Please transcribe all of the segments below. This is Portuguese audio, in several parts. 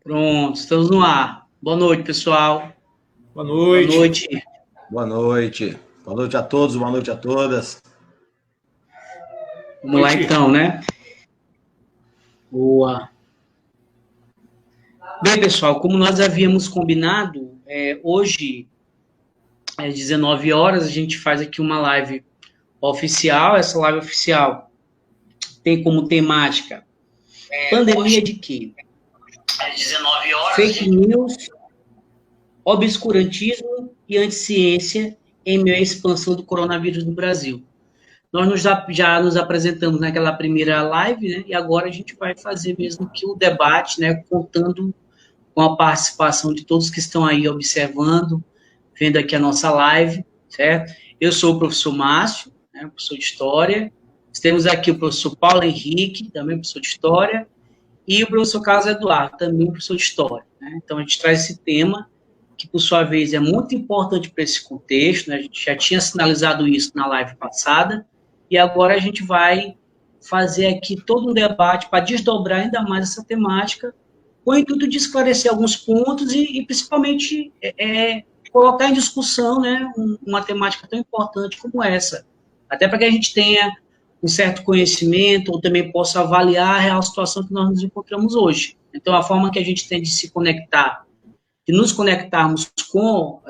Pronto, estamos no ar. Boa noite, pessoal. Boa Boa noite. noite. Boa noite. Boa noite a todos, boa noite a todas. Vamos lá então, né? Boa. Bem, pessoal, como nós havíamos combinado, hoje, às 19 horas, a gente faz aqui uma live oficial. Essa live oficial tem como temática pandemia de quê? Às 19 horas. Fake news, obscurantismo e anticiência em meio à expansão do coronavírus no Brasil. Nós já nos apresentamos naquela primeira live, né? E agora a gente vai fazer mesmo que o debate, né? Contando com a participação de todos que estão aí observando, vendo aqui a nossa live, certo? Eu sou o professor Márcio, né, professor de História. Temos aqui o professor Paulo Henrique, também professor de História, e o professor Carlos Eduardo, também professor de História. Né? Então, a gente traz esse tema, que, por sua vez, é muito importante para esse contexto, né? A gente já tinha sinalizado isso na live passada, e agora a gente vai fazer aqui todo um debate para desdobrar ainda mais essa temática, com o intuito de esclarecer alguns pontos e principalmente, colocar em discussão, né, uma temática tão importante como essa. Até para que a gente tenha um certo conhecimento, ou também possa avaliar a real situação que nós nos encontramos hoje. Então, a forma que a gente tem de se conectar, de nos conectarmos com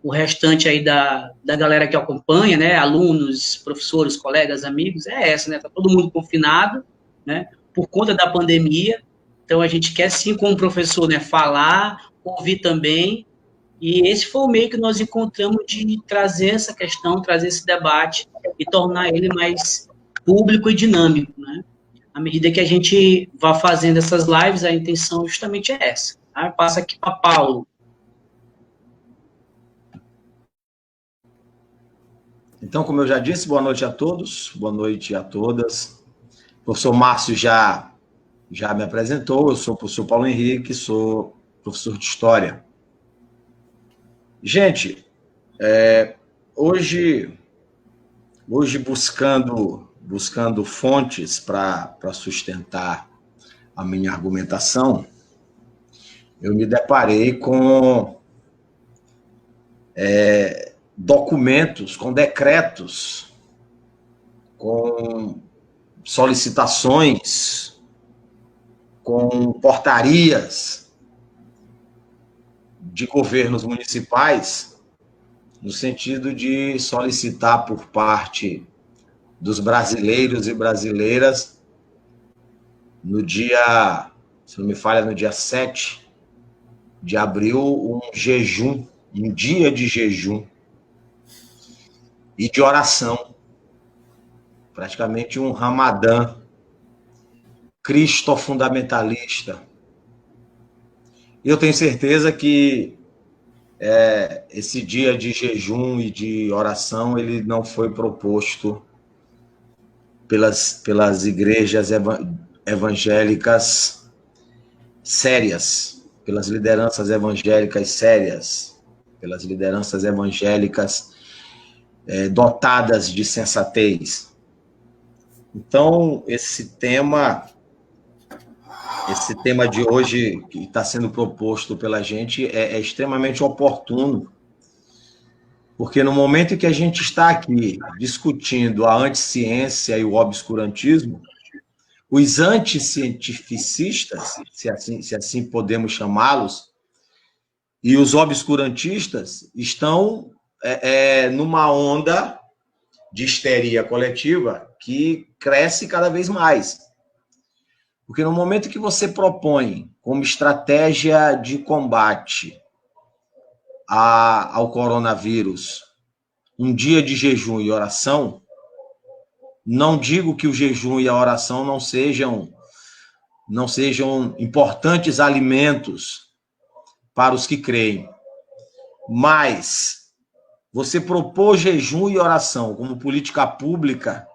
o restante aí da galera que acompanha, né, alunos, professores, colegas, amigos, é essa, né, tá todo mundo confinado, né, por conta da pandemia. Então, a gente quer sim, como professor, né, falar, ouvir também, e esse foi o meio que nós encontramos de trazer essa questão, trazer esse debate e tornar ele mais público e dinâmico, né. À medida que a gente vai fazendo essas lives, a intenção justamente é essa. Tá? Passa aqui para Paulo. Então, como eu já disse, boa noite a todos, boa noite a todas. O professor Márcio já me apresentou, eu sou o professor Paulo Henrique, sou professor de História. Gente, hoje buscando fontes para sustentar a minha argumentação, eu me deparei com documentos, com decretos, com solicitações, com portarias de governos municipais, no sentido de solicitar por parte dos brasileiros e brasileiras, no dia, se não me falha, no dia 7 de abril, um dia de jejum e de oração, praticamente um Ramadã cristofundamentalista. E eu tenho certeza que esse dia de jejum e de oração ele não foi proposto pelas igrejas evangélicas sérias, pelas lideranças evangélicas sérias, pelas lideranças evangélicas dotadas de sensatez. Então, esse tema de hoje que está sendo proposto pela gente é extremamente oportuno, porque no momento em que a gente está aqui discutindo a anticiência e o obscurantismo, os anticientificistas, se assim podemos chamá-los, e os obscurantistas estão numa onda de histeria coletiva que cresce cada vez mais. Porque no momento que você propõe como estratégia de combate ao coronavírus um dia de jejum e oração, não digo que o jejum e a oração não sejam importantes alimentos para os que creem, mas você propor jejum e oração como política pública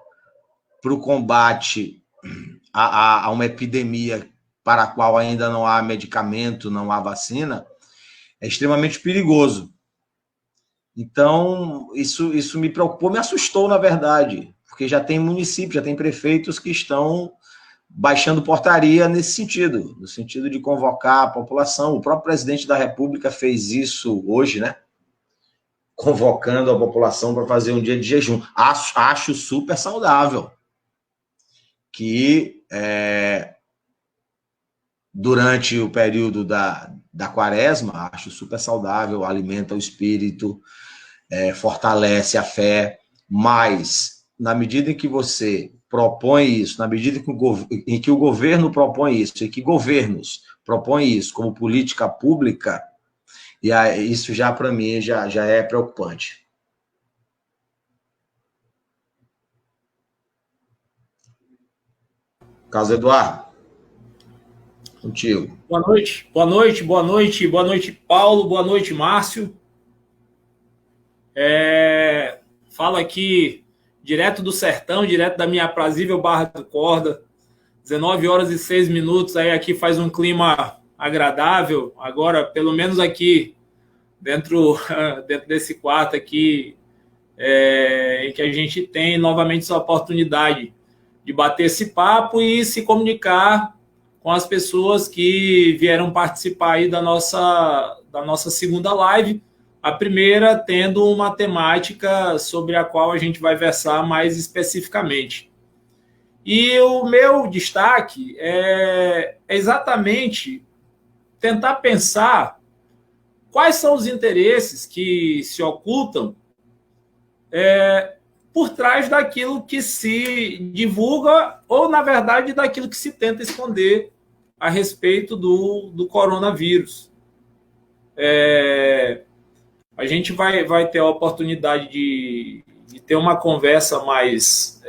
para o combate a uma epidemia para a qual ainda não há medicamento, não há vacina, é extremamente perigoso. Então, isso me preocupou, me assustou, na verdade, porque já tem municípios, já tem prefeitos que estão baixando portaria nesse sentido, no sentido de convocar a população. O próprio presidente da República fez isso hoje, né? Convocando a população para fazer um dia de jejum. Acho super saudável que durante o período da quaresma, acho super saudável, alimenta o espírito, fortalece a fé, mas na medida em que você propõe isso, na medida em que o governo propõe isso, e que governos propõem isso como política pública, e isso já, para mim, já é preocupante. Carlos Eduardo, contigo. Boa noite, boa noite, boa noite, boa noite, Paulo, boa noite, Márcio. Falo aqui direto do sertão, direto da minha aprazível Barra do Corda, 19 horas e 6 minutos, aí aqui faz um clima agradável, agora, pelo menos aqui, dentro desse quarto aqui, em que a gente tem novamente essa oportunidade de bater esse papo e se comunicar com as pessoas que vieram participar aí da nossa segunda live, a primeira tendo uma temática sobre a qual a gente vai versar mais especificamente. E o meu destaque é exatamente tentar pensar quais são os interesses que se ocultam por trás daquilo que se divulga ou, na verdade, daquilo que se tenta esconder a respeito do coronavírus. A gente vai ter a oportunidade de ter uma conversa mais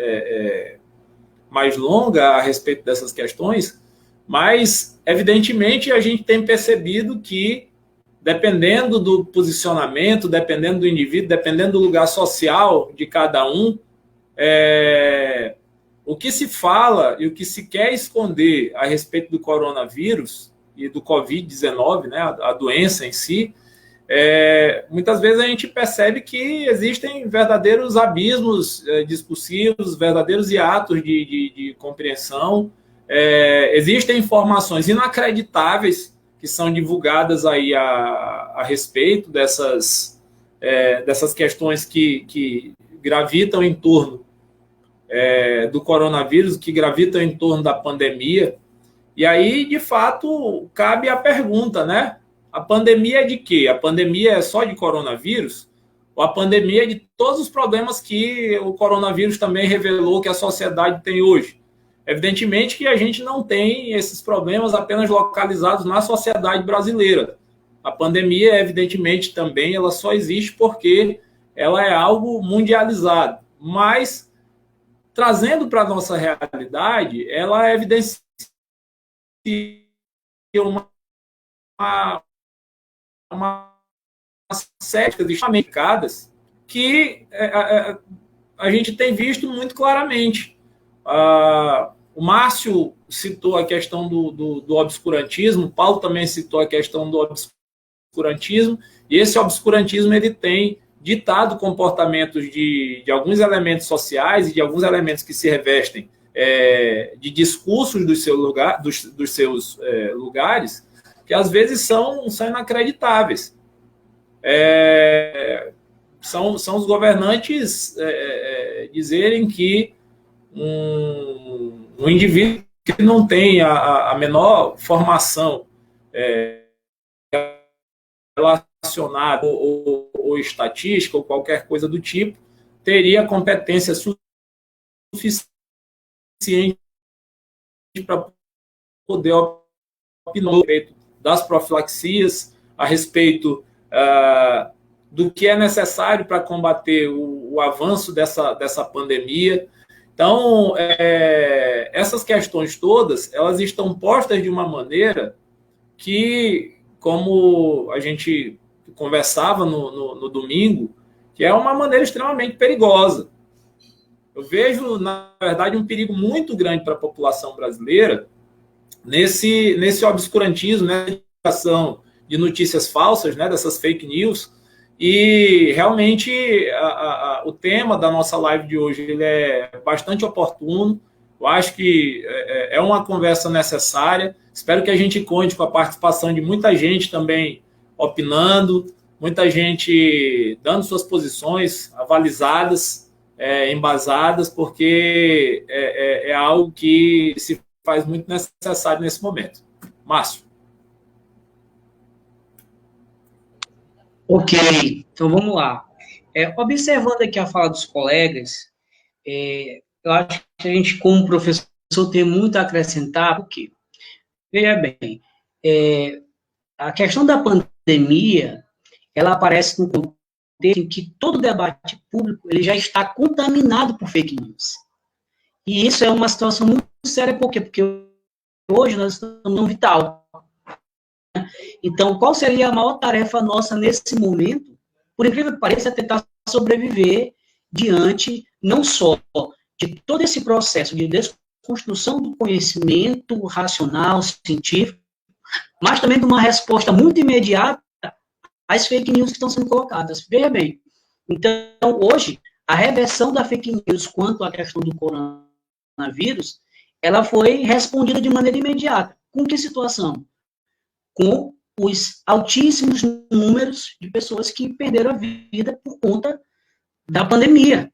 longa a respeito dessas questões, mas, evidentemente, a gente tem percebido que, dependendo do posicionamento, dependendo do indivíduo, dependendo do lugar social de cada um, o que se fala e o que se quer esconder a respeito do coronavírus e do Covid-19, né, a doença em si, muitas vezes a gente percebe que existem verdadeiros abismos discursivos, verdadeiros hiatos de compreensão, existem informações inacreditáveis que são divulgadas aí a respeito dessas questões que gravitam em torno do coronavírus, que gravitam em torno da pandemia. E aí, de fato, cabe a pergunta, né? A pandemia é de quê? A pandemia é só de coronavírus? Ou a pandemia é de todos os problemas que o coronavírus também revelou que a sociedade tem hoje? Evidentemente que a gente não tem esses problemas apenas localizados na sociedade brasileira. A pandemia, evidentemente, também ela só existe porque ela é algo mundializado. Mas, trazendo para a nossa realidade, ela evidencia uma série de chamadas que a gente tem visto muito claramente. O Márcio citou a questão do obscurantismo, o Paulo também citou a questão do obscurantismo, e esse obscurantismo ele tem ditado comportamentos de alguns elementos sociais e de alguns elementos que se revestem de discursos dos seus lugares, que às vezes são inacreditáveis. São os governantes dizerem que um indivíduo que não tem a menor formação relacionada ou estatística ou qualquer coisa do tipo, teria competência suficiente para poder opinar a respeito das profilaxias, a respeito do que é necessário para combater o avanço dessa pandemia. Então, essas questões todas, elas estão postas de uma maneira que, como a gente conversava no domingo, que é uma maneira extremamente perigosa. Eu vejo, na verdade, um perigo muito grande para a população brasileira nesse obscurantismo, né, de notícias falsas, né, dessas fake news. E realmente o tema da nossa live de hoje ele é bastante oportuno. Eu acho que é uma conversa necessária. Espero que a gente conte com a participação de muita gente também opinando, muita gente dando suas posições avalizadas, embasadas, porque é algo que se faz muito necessário nesse momento. Márcio. Ok, então vamos lá. Observando aqui a fala dos colegas, eu acho que a gente, como professor, tem muito a acrescentar, porque, veja bem, a questão da pandemia, ela aparece no contexto em que todo debate público ele já está contaminado por fake news. E isso é uma situação muito séria, por quê? Porque hoje nós estamos no vital. Então, qual seria a maior tarefa nossa nesse momento? Por incrível que pareça, é tentar sobreviver diante, não só de todo esse processo de desconstrução do conhecimento racional, científico, mas também de uma resposta muito imediata às fake news que estão sendo colocadas. Veja bem, então, hoje, a reversão da fake news quanto à questão do coronavírus, ela foi respondida de maneira imediata. Com que situação? Com os altíssimos números de pessoas que perderam a vida por conta da pandemia.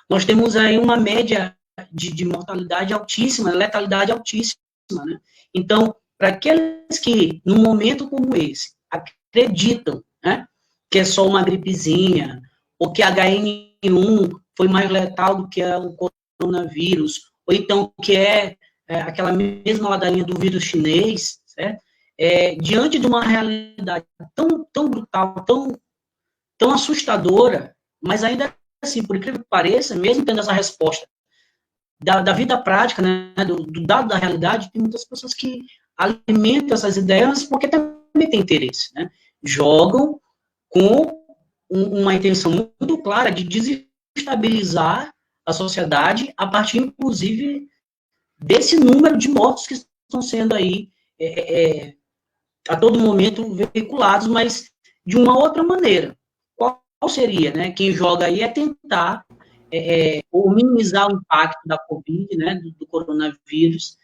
Nós temos aí uma média de mortalidade altíssima, letalidade altíssima. Né? Então, para aqueles que, num momento como esse, acreditam, né, que é só uma gripezinha, ou que a HN1 foi mais letal do que o coronavírus, ou então que aquela mesma ladainha do vírus chinês, certo? Diante de uma realidade tão brutal, tão assustadora, mas ainda assim, por incrível que pareça, mesmo tendo essa resposta da vida prática, né, do dado da realidade, tem muitas pessoas que alimentam essas ideias porque também tem interesse, né? Jogam com uma intenção muito clara de desestabilizar a sociedade a partir, inclusive, desse número de mortos que estão sendo aí a todo momento veiculados, mas de uma outra maneira. Qual seria, né? Quem joga aí é tentar ou minimizar o impacto da Covid, né, do coronavírus,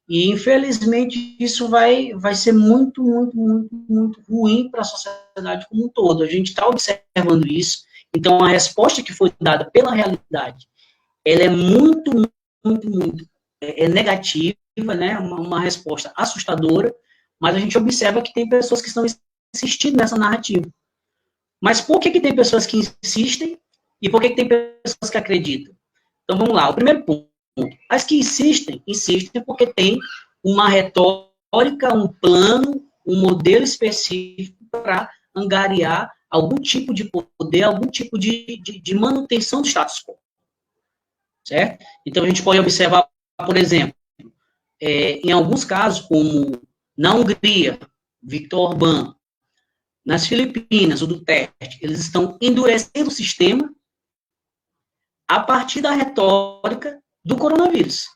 e infelizmente isso vai ser muito, muito, muito, muito ruim para a sociedade como um todo. A gente está observando isso, então a resposta que foi dada pela realidade, ela é muito, muito, muito negativa, né, uma resposta assustadora, mas a gente observa que tem pessoas que estão insistindo nessa narrativa. Mas por que tem pessoas que insistem e por que tem pessoas que acreditam? Então, vamos lá. O primeiro ponto. As que insistem porque tem uma retórica, um plano, um modelo específico para angariar algum tipo de poder, algum tipo de manutenção do status quo. Certo? Então, a gente pode observar, por exemplo, em alguns casos, como na Hungria, Viktor Orbán, nas Filipinas, o Duterte, eles estão endurecendo o sistema a partir da retórica do coronavírus.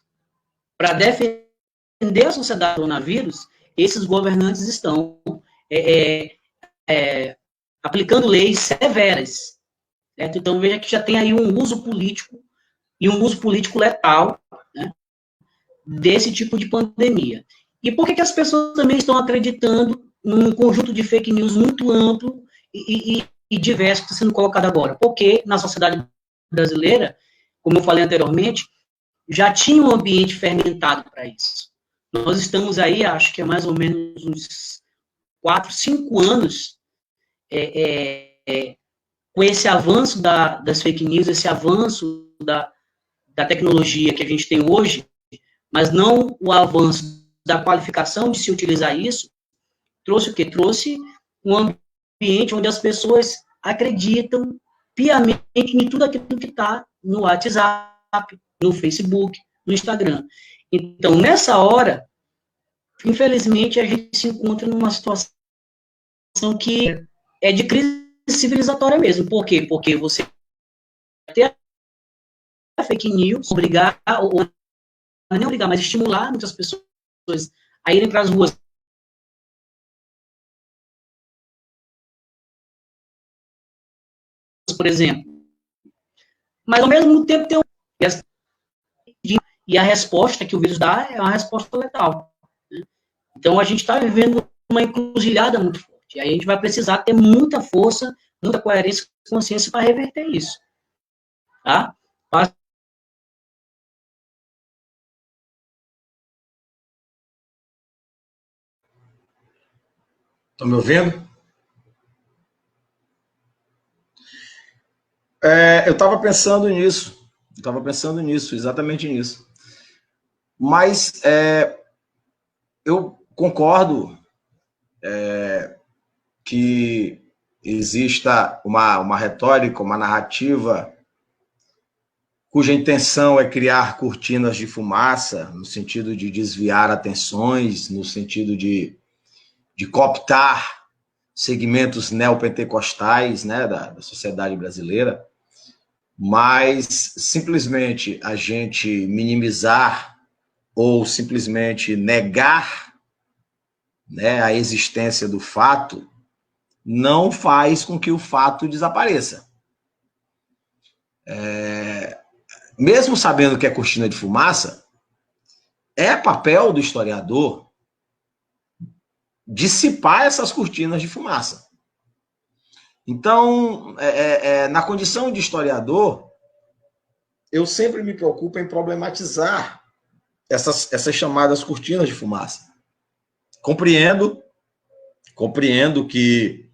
Para defender a sociedade do coronavírus, esses governantes estão aplicando leis severas. Certo? Então, veja que já tem aí um uso político, e um uso político letal, né, desse tipo de pandemia. E por que as pessoas também estão acreditando num conjunto de fake news muito amplo e diverso que está sendo colocado agora? Porque na sociedade brasileira, como eu falei anteriormente, já tinha um ambiente fermentado para isso. Nós estamos aí, acho que é mais ou menos uns 4, 5 anos com esse avanço das fake news, esse avanço da tecnologia que a gente tem hoje, mas não o avanço da qualificação de se utilizar isso, trouxe o quê? Trouxe um ambiente onde as pessoas acreditam piamente em tudo aquilo que está no WhatsApp, no Facebook, no Instagram. Então, nessa hora, infelizmente, a gente se encontra numa situação que é de crise civilizatória mesmo. Por quê? Porque você tem a fake news, obrigar, ou não obrigar, mas estimular muitas pessoas a irem para as ruas, por exemplo. Mas, ao mesmo tempo, tem e a resposta que o vírus dá é uma resposta letal. Né? Então, a gente está vivendo uma encruzilhada muito forte. E aí a gente vai precisar ter muita força, muita coerência e consciência para reverter isso. Tá? Estão me ouvindo? Eu estava pensando nisso, exatamente nisso. Mas eu concordo que exista uma retórica, uma narrativa cuja intenção é criar cortinas de fumaça, no sentido de desviar atenções, no sentido de cooptar segmentos neopentecostais, né, da sociedade brasileira, mas simplesmente a gente minimizar ou simplesmente negar, né, a existência do fato não faz com que o fato desapareça. Mesmo sabendo que é cortina de fumaça, é papel do historiador dissipar essas cortinas de fumaça. Então, na condição de historiador, eu sempre me preocupo em problematizar essas chamadas cortinas de fumaça. Compreendo que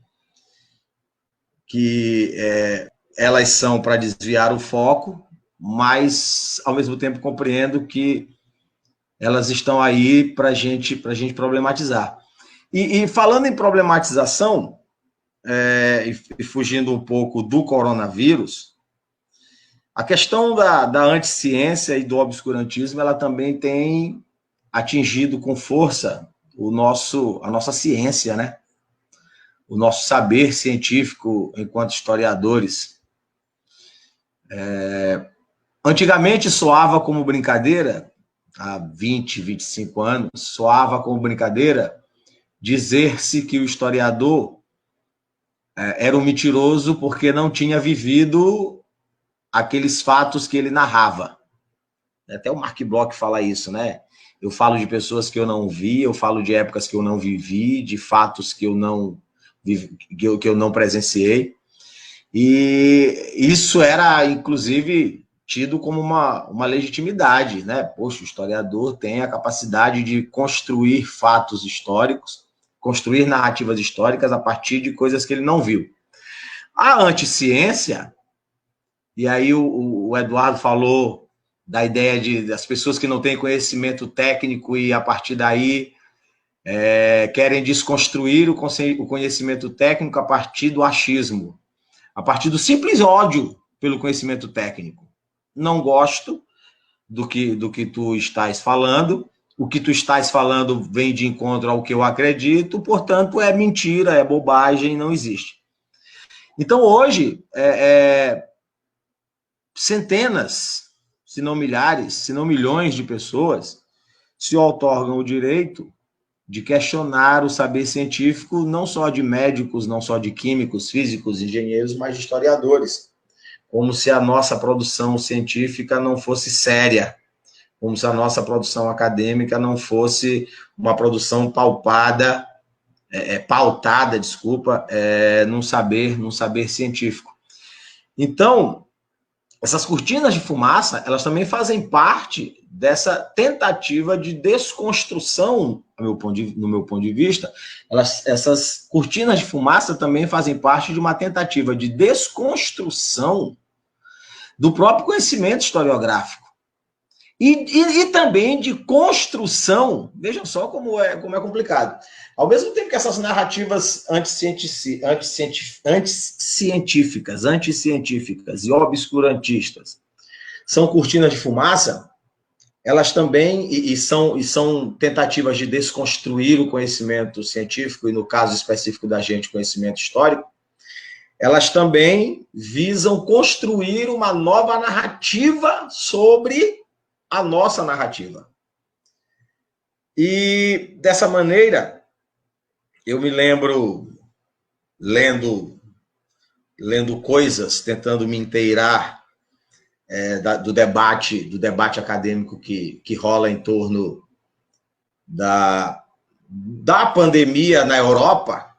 elas são para desviar o foco, mas, ao mesmo tempo, compreendo que elas estão aí para a gente problematizar. E falando em problematização, e fugindo um pouco do coronavírus, a questão da anticiência e do obscurantismo, ela também tem atingido com força a nossa ciência, né? O nosso saber científico enquanto historiadores. Antigamente soava como brincadeira, há 20, 25 anos, soava como brincadeira dizer-se que o historiador era um mentiroso porque não tinha vivido aqueles fatos que ele narrava. Até o Mark Bloch fala isso, né? Eu falo de pessoas que eu não vi, eu falo de épocas que eu não vivi, de fatos que eu não presenciei. E isso era, inclusive, tido como uma legitimidade, né? Poxa, o historiador tem a capacidade de construir fatos históricos, construir narrativas históricas a partir de coisas que ele não viu. A anticiência, e aí o Eduardo falou da ideia das pessoas que não têm conhecimento técnico e, a partir daí, querem desconstruir o conhecimento técnico a partir do achismo, a partir do simples ódio pelo conhecimento técnico. Não gosto do que tu estás falando, o que tu estás falando vem de encontro ao que eu acredito, portanto, é mentira, é bobagem, não existe. Então, hoje, centenas, se não milhares, se não milhões de pessoas se outorgam o direito de questionar o saber científico, não só de médicos, não só de químicos, físicos, engenheiros, mas de historiadores. Como se a nossa produção científica não fosse séria, como se a nossa produção acadêmica não fosse uma produção pautada num saber científico. Então, essas cortinas de fumaça, elas também fazem parte dessa tentativa de desconstrução, no meu ponto de vista. Essas cortinas de fumaça também fazem parte de uma tentativa de desconstrução do próprio conhecimento historiográfico. E também de construção, vejam só como é complicado. Ao mesmo tempo que essas narrativas anticientíficas e obscurantistas são cortinas de fumaça, elas também são tentativas de desconstruir o conhecimento científico, e no caso específico da gente, conhecimento histórico, elas também visam construir uma nova narrativa sobre a nossa narrativa. E, dessa maneira, eu me lembro, lendo coisas, tentando me inteirar do debate acadêmico que rola em torno da pandemia na Europa.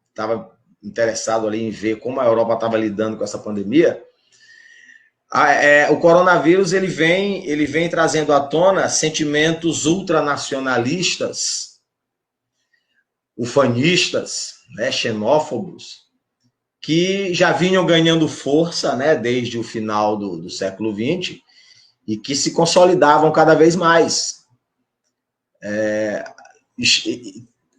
Estava interessado ali em ver como a Europa estava lidando com essa pandemia. O coronavírus ele vem trazendo à tona sentimentos ultranacionalistas, ufanistas, né, xenófobos, que já vinham ganhando força, né, desde o final do século XX e que se consolidavam cada vez mais.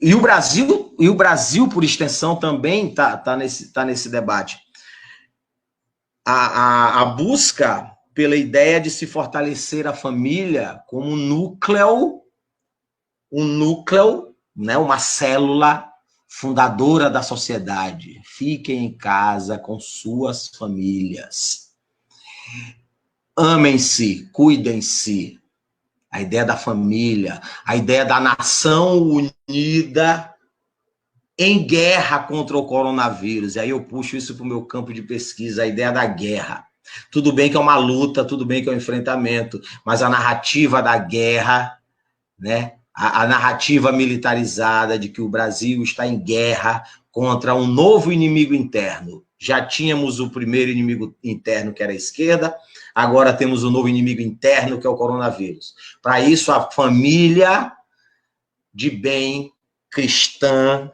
E o Brasil, por extensão, também está nesse debate. A busca pela ideia de se fortalecer a família como um núcleo, né, uma célula fundadora da sociedade. Fiquem em casa com suas famílias. Amem-se, cuidem-se. A ideia da família, a ideia da nação unida em guerra contra o coronavírus. E aí eu puxo isso para o meu campo de pesquisa, a ideia da guerra. Tudo bem que é uma luta, tudo bem que é um enfrentamento, mas a narrativa da guerra, né? A narrativa militarizada de que o Brasil está em guerra contra um novo inimigo interno. Já tínhamos o primeiro inimigo interno, que era a esquerda, agora temos o novo inimigo interno, que é o coronavírus. Para isso, a família de bem cristã,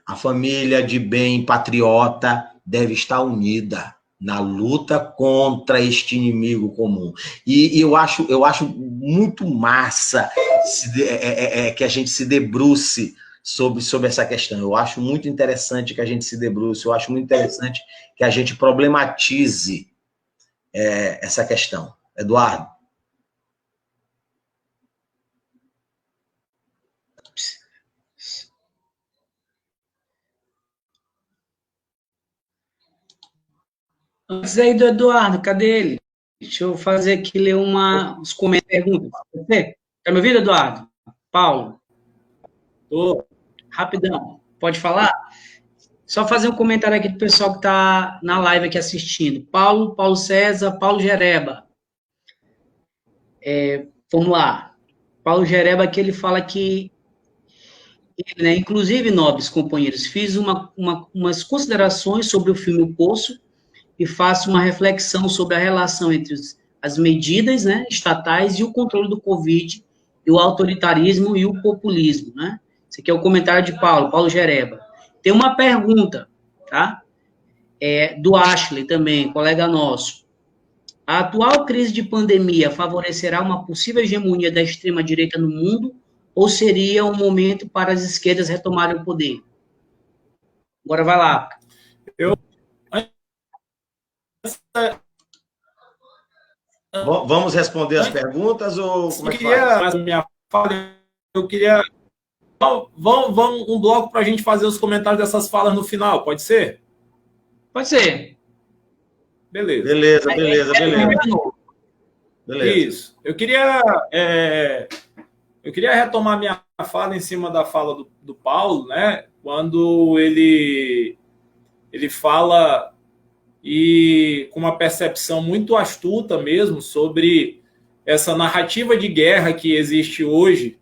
a família de bem patriota deve estar unida na luta contra este inimigo comum. E eu acho muito massa que a gente se debruce sobre essa questão. Eu acho muito interessante que a gente se debruce, eu acho muito interessante que a gente problematize essa questão. Eduardo? Antes aí do Eduardo, cadê ele? Deixa eu fazer aqui, ler uns comentários, perguntas. Tá me ouvindo, Eduardo? Paulo? Tô. Rapidão, pode falar? Só fazer um comentário aqui do pessoal que está na live aqui assistindo. Paulo César, Paulo Gereba. Vamos lá. Paulo Gereba aqui, ele fala que, né, inclusive, nobres companheiros, fiz umas considerações sobre o filme O Poço e faço uma reflexão sobre a relação entre as medidas, né, estatais e o controle do Covid, e o autoritarismo e o populismo, né? Esse aqui é o comentário de Paulo Gereba. Tem uma pergunta, tá? Do Ashley também, colega nosso. A atual crise de pandemia favorecerá uma possível hegemonia da extrema-direita no mundo ou seria um momento para as esquerdas retomarem o poder? Agora vai lá. Vamos responder as perguntas ou como é que faz? Eu queria... Vamos um bloco para a gente fazer os comentários dessas falas no final, pode ser? Pode ser. Beleza. Isso. Eu queria retomar minha fala em cima da fala do Paulo, né? Quando ele fala e com uma percepção muito astuta mesmo sobre essa narrativa de guerra que existe hoje,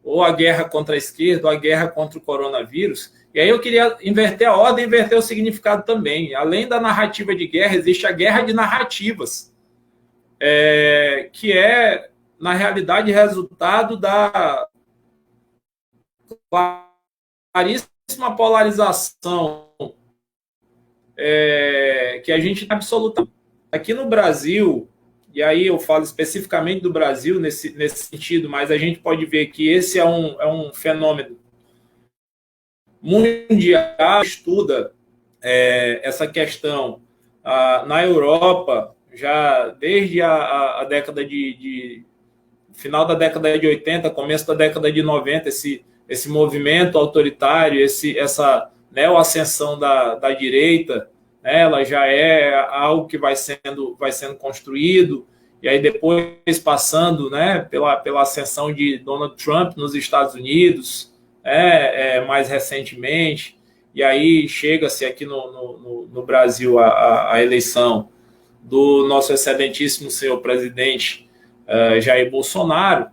ou a guerra contra a esquerda, ou a guerra contra o coronavírus. E aí eu queria inverter a ordem, inverter o significado também. Além da narrativa de guerra, existe a guerra de narrativas, que é, na realidade, resultado da claríssima polarização que a gente absoluta aqui no Brasil, e aí eu falo especificamente do Brasil nesse sentido, mas a gente pode ver que esse é um fenômeno mundial, estuda essa questão na Europa, já desde a década final da década de 80, começo da década de 90, esse movimento autoritário, essa neo-ascensão da direita, né, ela já é algo que vai sendo construído, e aí depois passando, né, pela ascensão de Donald Trump nos Estados Unidos, mais recentemente, e aí chega-se aqui no Brasil a eleição do nosso excelentíssimo senhor presidente Jair Bolsonaro,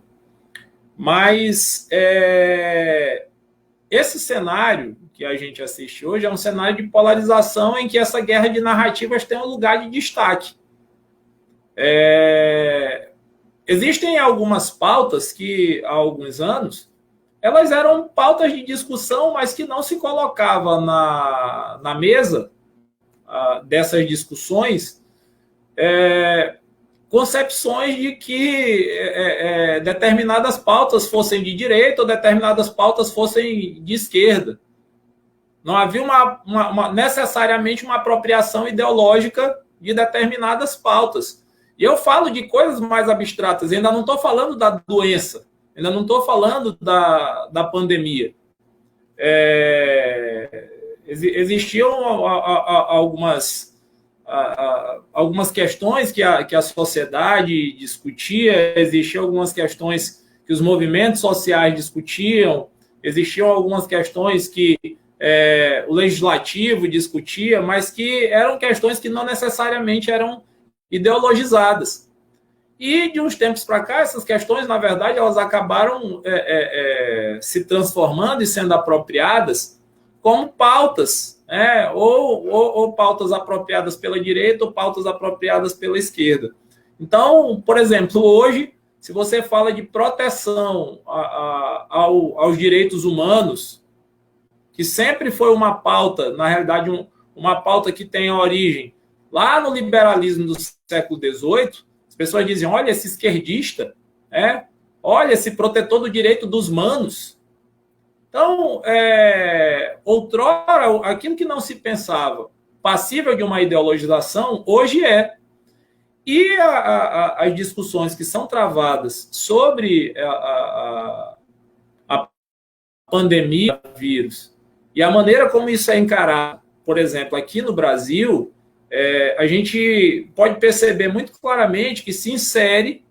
mas esse cenário que a gente assiste hoje é um cenário de polarização em que essa guerra de narrativas tem um lugar de destaque. Existem algumas pautas que, há alguns anos, elas eram pautas de discussão, mas que não se colocava na mesa dessas discussões concepções de que determinadas pautas fossem de direita ou determinadas pautas fossem de esquerda. Não havia necessariamente uma apropriação ideológica de determinadas pautas. E eu falo de coisas mais abstratas, ainda não estou falando da doença, ainda não estou falando da pandemia. Existiam algumas questões que a sociedade discutia, existiam algumas questões que os movimentos sociais discutiam, existiam algumas questões que o legislativo discutia, mas que eram questões que não necessariamente eram ideologizadas. E, de uns tempos para cá, essas questões, na verdade, elas acabaram se transformando e sendo apropriadas como pautas, ou pautas apropriadas pela direita ou pautas apropriadas pela esquerda. Então, por exemplo, hoje, se você fala de proteção aos direitos humanos, que sempre foi uma pauta, na realidade, uma pauta que tem a origem lá no liberalismo do século XVIII, as pessoas dizem, olha, esse esquerdista, olha, esse protetor do direito dos manos. Então, outrora, aquilo que não se pensava passível de uma ideologização, hoje é. E as discussões que são travadas sobre a pandemia do vírus e a maneira como isso é encarado, por exemplo, aqui no Brasil, a gente pode perceber muito claramente que se insere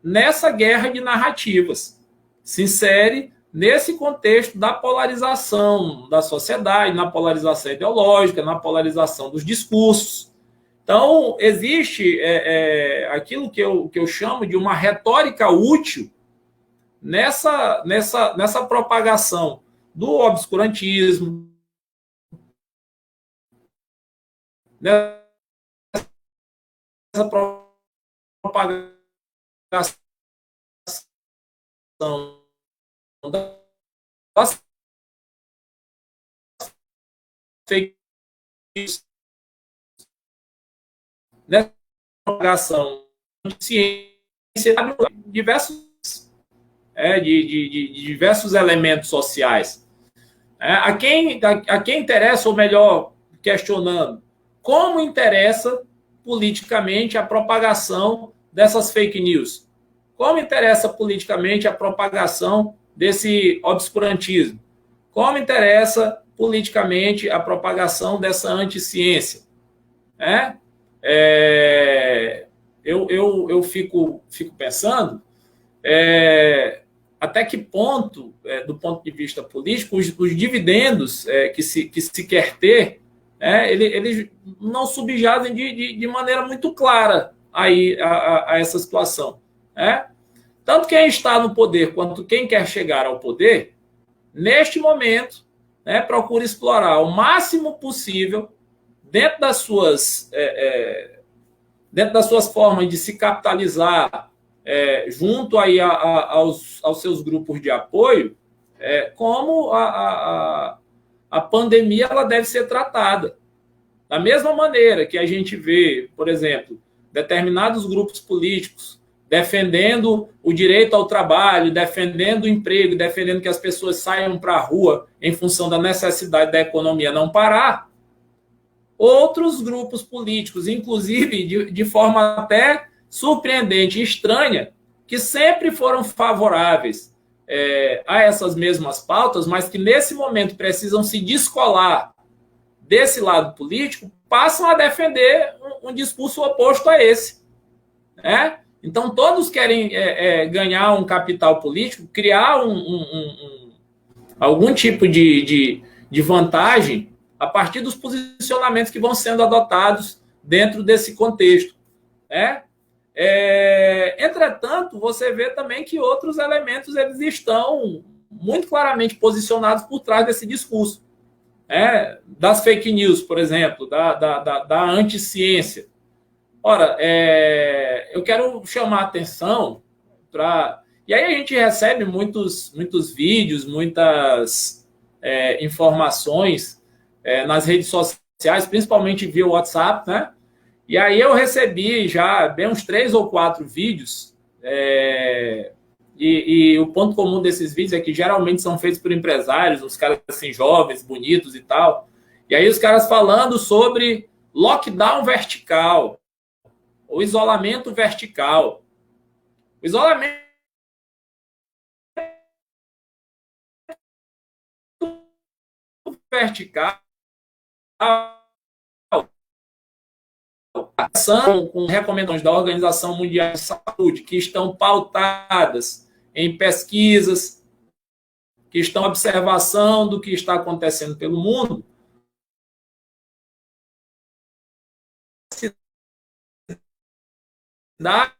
nessa guerra de narrativas, se insere nesse contexto da polarização da sociedade, na polarização ideológica, na polarização dos discursos. Então, existe aquilo que eu chamo de uma retórica útil nessa propagação do obscurantismo, nessa propagação das fake news, nessa propagação de ciência de diversos elementos sociais. A quem interessa, ou melhor, questionando, como interessa politicamente a propagação dessas fake news? Como interessa politicamente a propagação desse obscurantismo? Como interessa politicamente a propagação dessa anticiência? Eu fico pensando até que ponto, do ponto de vista político, os dividendos que se quer ter, eles não subjazem de maneira muito clara aí a essa situação. Tanto quem está no poder quanto quem quer chegar ao poder, neste momento, procura explorar o máximo possível dentro das suas formas de se capitalizar junto aí aos seus grupos de apoio, como a pandemia ela deve ser tratada. Da mesma maneira que a gente vê, por exemplo, determinados grupos políticos defendendo o direito ao trabalho, defendendo o emprego, defendendo que as pessoas saiam para a rua em função da necessidade da economia não parar, outros grupos políticos, inclusive de forma até surpreendente e estranha, que sempre foram favoráveis a essas mesmas pautas, mas que nesse momento precisam se descolar desse lado político, passam a defender um discurso oposto a esse. Então, todos querem ganhar um capital político, criar algum tipo de vantagem a partir dos posicionamentos que vão sendo adotados dentro desse contexto, né? Entretanto, você vê também que outros elementos eles estão muito claramente posicionados por trás desse discurso, né? Das fake news, por exemplo, da anticiência. Ora, eu quero chamar a atenção para... E aí a gente recebe muitos vídeos, muitas informações nas redes sociais, principalmente via WhatsApp, né? E aí eu recebi já bem uns 3 ou 4 vídeos, e o ponto comum desses vídeos é que geralmente são feitos por empresários, uns caras assim jovens, bonitos e tal. E aí os caras falando sobre lockdown vertical, o isolamento vertical. O isolamento vertical são com recomendações da Organização Mundial de Saúde, que estão pautadas em pesquisas, que estão em observação do que está acontecendo pelo mundo. A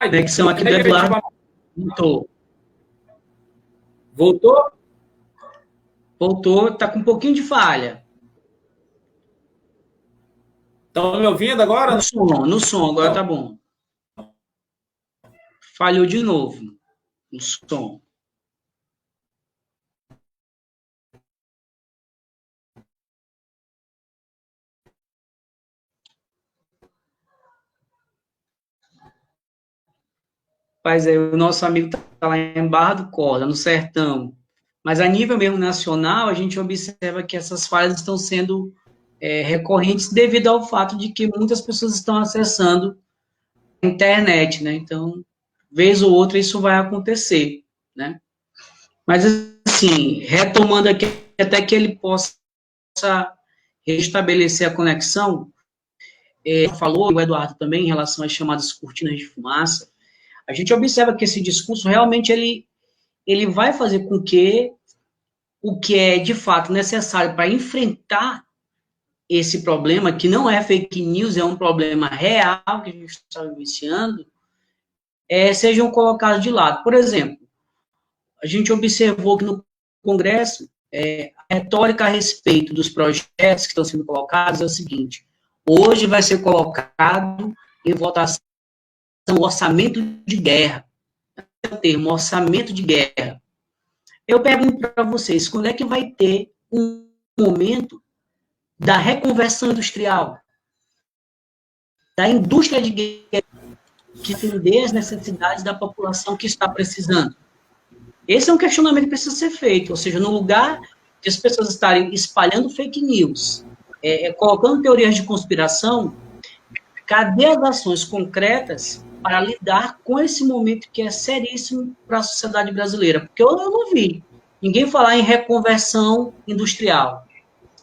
conexão aqui do Eduardo voltou. Voltou? Voltou, está com um pouquinho de falha. Estão me ouvindo agora? No som, agora tá bom. Falhou de novo no som. Mas aí o nosso amigo está lá em Barra do Corda, no Sertão. Mas a nível mesmo nacional, a gente observa que essas falhas estão sendo recorrentes devido ao fato de que muitas pessoas estão acessando a internet, né? Então, vez ou outra, isso vai acontecer, né? Mas, assim, retomando aqui, até que ele possa restabelecer a conexão, falou, o Eduardo também, em relação às chamadas cortinas de fumaça, a gente observa que esse discurso realmente ele vai fazer com que o que é de fato necessário para enfrentar esse problema, que não é fake news, é um problema real que a gente está vivenciando, sejam colocados de lado. Por exemplo, a gente observou que no Congresso, a retórica a respeito dos projetos que estão sendo colocados é o seguinte: hoje vai ser colocado em votação o orçamento de guerra. É o termo orçamento de guerra. Eu pergunto para vocês, quando é que vai ter um momento da reconversão industrial, da indústria de guerra, que atender as necessidades da população que está precisando? Esse é um questionamento que precisa ser feito, ou seja, no lugar de as pessoas estarem espalhando fake news, colocando teorias de conspiração, cadê as ações concretas para lidar com esse momento que é seríssimo para a sociedade brasileira? Porque eu não vi ninguém falar em reconversão industrial.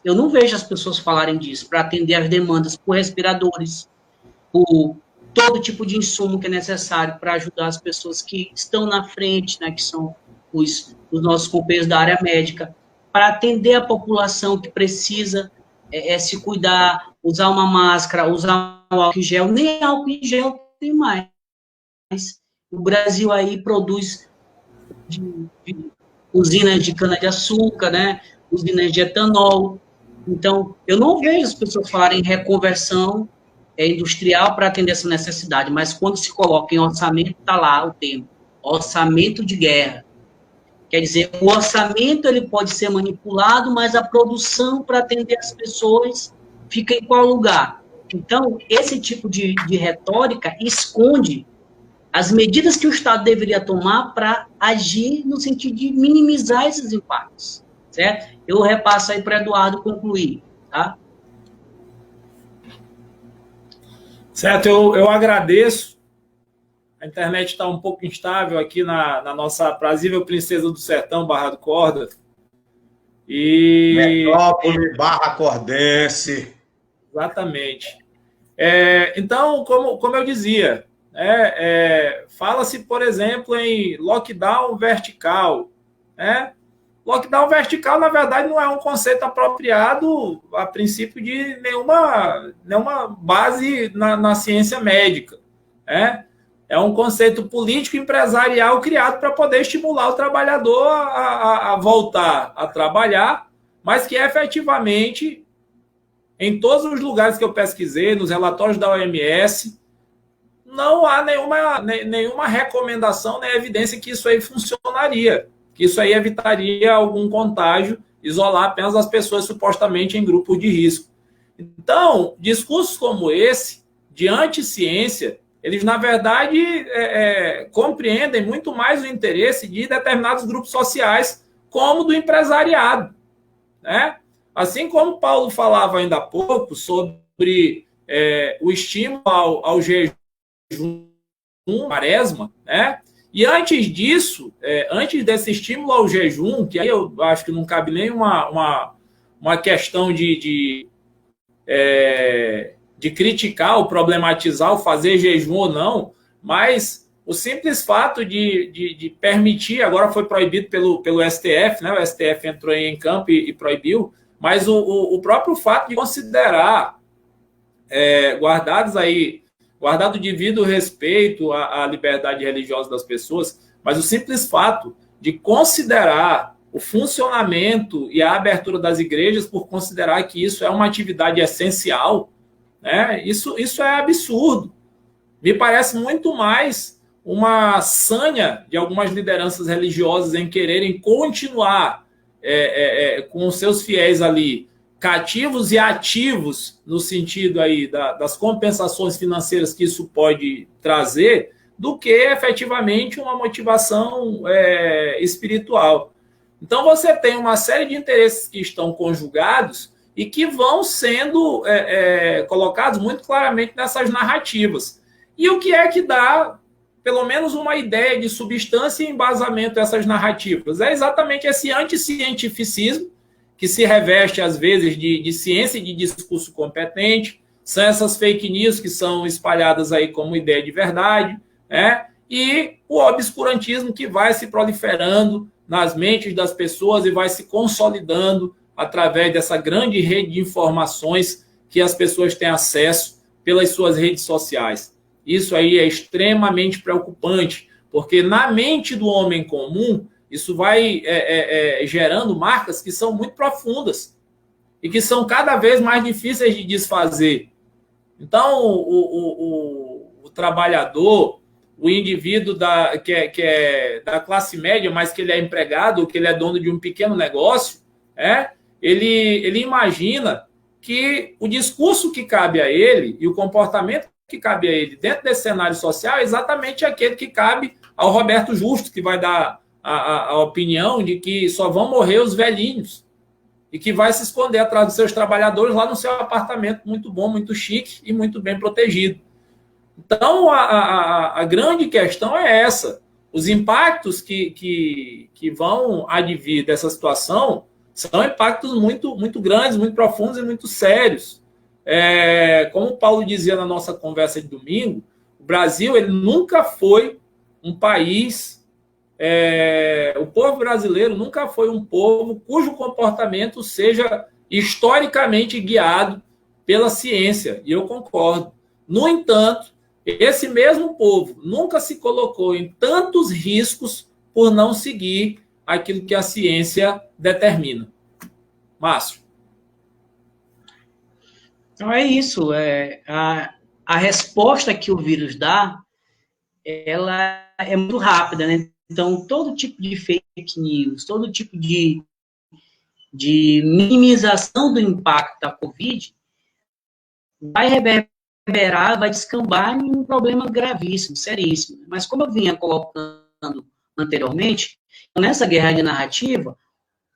Eu não vejo as pessoas falarem disso para atender as demandas por respiradores, por todo tipo de insumo que é necessário para ajudar as pessoas que estão na frente, né, que são os nossos companheiros da área médica, para atender a população que precisa se cuidar, usar uma máscara, usar um álcool em gel. Nem álcool em gel tem mais. O Brasil aí produz usinas de cana-de-açúcar, né, usinas de etanol. Então, eu não vejo as pessoas falarem em reconversão industrial para atender essa necessidade, mas quando se coloca em orçamento, está lá o termo, orçamento de guerra. Quer dizer, o orçamento ele pode ser manipulado, mas a produção para atender as pessoas fica em qual lugar? Então, esse tipo de retórica esconde as medidas que o Estado deveria tomar para agir no sentido de minimizar esses impactos, certo? Eu repasso aí para o Eduardo concluir, tá? Certo, eu agradeço. A internet está um pouco instável aqui na nossa aprazível princesa do sertão, Barra do Corda. Metrópole Barra Cordense. Exatamente. Então, como eu dizia, fala-se, por exemplo, em lockdown vertical, né? Lockdown vertical, na verdade, não é um conceito apropriado a princípio de nenhuma base na ciência médica. Né? É um conceito político empresarial criado para poder estimular o trabalhador a voltar a trabalhar, mas que efetivamente, em todos os lugares que eu pesquisei, nos relatórios da OMS, não há nenhuma recomendação, nem evidência que isso aí funcionaria, que isso aí evitaria algum contágio, isolar apenas as pessoas supostamente em grupos de risco. Então, discursos como esse, de anti-ciência, eles, na verdade, compreendem muito mais o interesse de determinados grupos sociais, como do empresariado. Né? Assim como Paulo falava ainda há pouco sobre o estímulo ao jejum, Quaresma, né? E antes disso, antes desse estímulo ao jejum, que aí eu acho que não cabe nem uma questão de criticar ou problematizar o fazer jejum ou não, mas o simples fato de permitir, agora foi proibido pelo STF, né? O STF entrou em campo e proibiu, mas o próprio fato de considerar, guardado o devido respeito à liberdade religiosa das pessoas, mas o simples fato de considerar o funcionamento e a abertura das igrejas por considerar que isso é uma atividade essencial, né? Isso é absurdo. Me parece muito mais uma sanha de algumas lideranças religiosas em quererem continuar com os seus fiéis ali cativos e ativos, no sentido aí das compensações financeiras que isso pode trazer, do que efetivamente uma motivação espiritual. Então, você tem uma série de interesses que estão conjugados e que vão sendo colocados muito claramente nessas narrativas. E o que é que dá, pelo menos, uma ideia de substância e embasamento dessas narrativas? É exatamente esse anticientificismo, que se reveste, às vezes, de ciência e de discurso competente, são essas fake news que são espalhadas aí como ideia de verdade, né? E o obscurantismo que vai se proliferando nas mentes das pessoas e vai se consolidando através dessa grande rede de informações que as pessoas têm acesso pelas suas redes sociais. Isso aí é extremamente preocupante, porque na mente do homem comum, isso vai gerando marcas que são muito profundas e que são cada vez mais difíceis de desfazer. Então, o trabalhador, o indivíduo que é da classe média, mas que ele é empregado, que ele é dono de um pequeno negócio, ele imagina que o discurso que cabe a ele e o comportamento que cabe a ele dentro desse cenário social é exatamente aquele que cabe ao Roberto Justo, que vai dar a opinião de que só vão morrer os velhinhos e que vai se esconder atrás dos seus trabalhadores lá no seu apartamento muito bom, muito chique e muito bem protegido. Então, a grande questão é essa. Os impactos que vão advir dessa situação são impactos muito, muito grandes, muito profundos e muito sérios. Como o Paulo dizia na nossa conversa de domingo, o Brasil ele nunca foi um país... o povo brasileiro nunca foi um povo cujo comportamento seja historicamente guiado pela ciência, e eu concordo. No entanto, esse mesmo povo nunca se colocou em tantos riscos por não seguir aquilo que a ciência determina. Márcio. Então é isso. A resposta que o vírus dá, ela é muito rápida, né? Então, todo tipo de fake news, todo tipo de minimização do impacto da Covid vai reverberar, vai descambar em um problema gravíssimo, seríssimo. Mas, como eu vinha colocando anteriormente, nessa guerra de narrativa,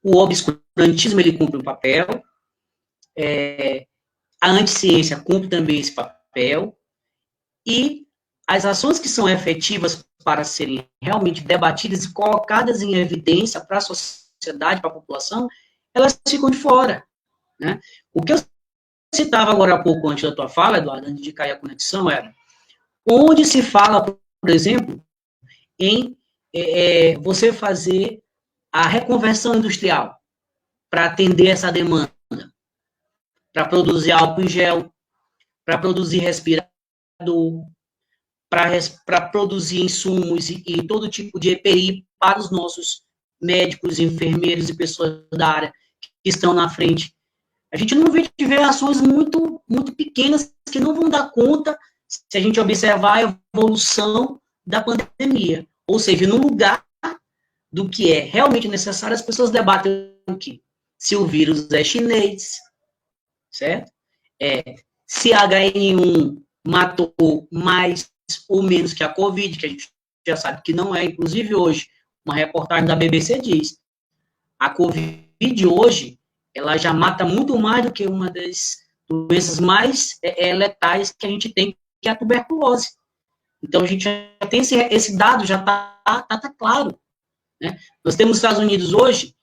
o obscurantismo ele cumpre um papel, a anticiência cumpre também esse papel, e as ações que são efetivas para serem realmente debatidas e colocadas em evidência para a sociedade, para a população, elas ficam de fora. Né? O que eu citava agora há pouco, antes da tua fala, Eduardo, antes de cair a conexão, era onde se fala, por exemplo, em você fazer a reconversão industrial para atender essa demanda, para produzir álcool em gel, para produzir respirador, para produzir insumos e todo tipo de EPI para os nossos médicos, enfermeiros e pessoas da área que estão na frente. A gente não vê ações muito, muito pequenas que não vão dar conta se a gente observar a evolução da pandemia. Ou seja, no lugar do que é realmente necessário, as pessoas debatem o quê? Se o vírus é chinês, certo? Se a HN1 matou mais ou menos que a Covid, que a gente já sabe que não é. Inclusive, hoje, uma reportagem da BBC diz, a Covid hoje, ela já mata muito mais do que uma das doenças mais letais que a gente tem, que é a tuberculose. Então, a gente já tem esse dado, já está claro. Né? Nós temos nos Estados Unidos hoje,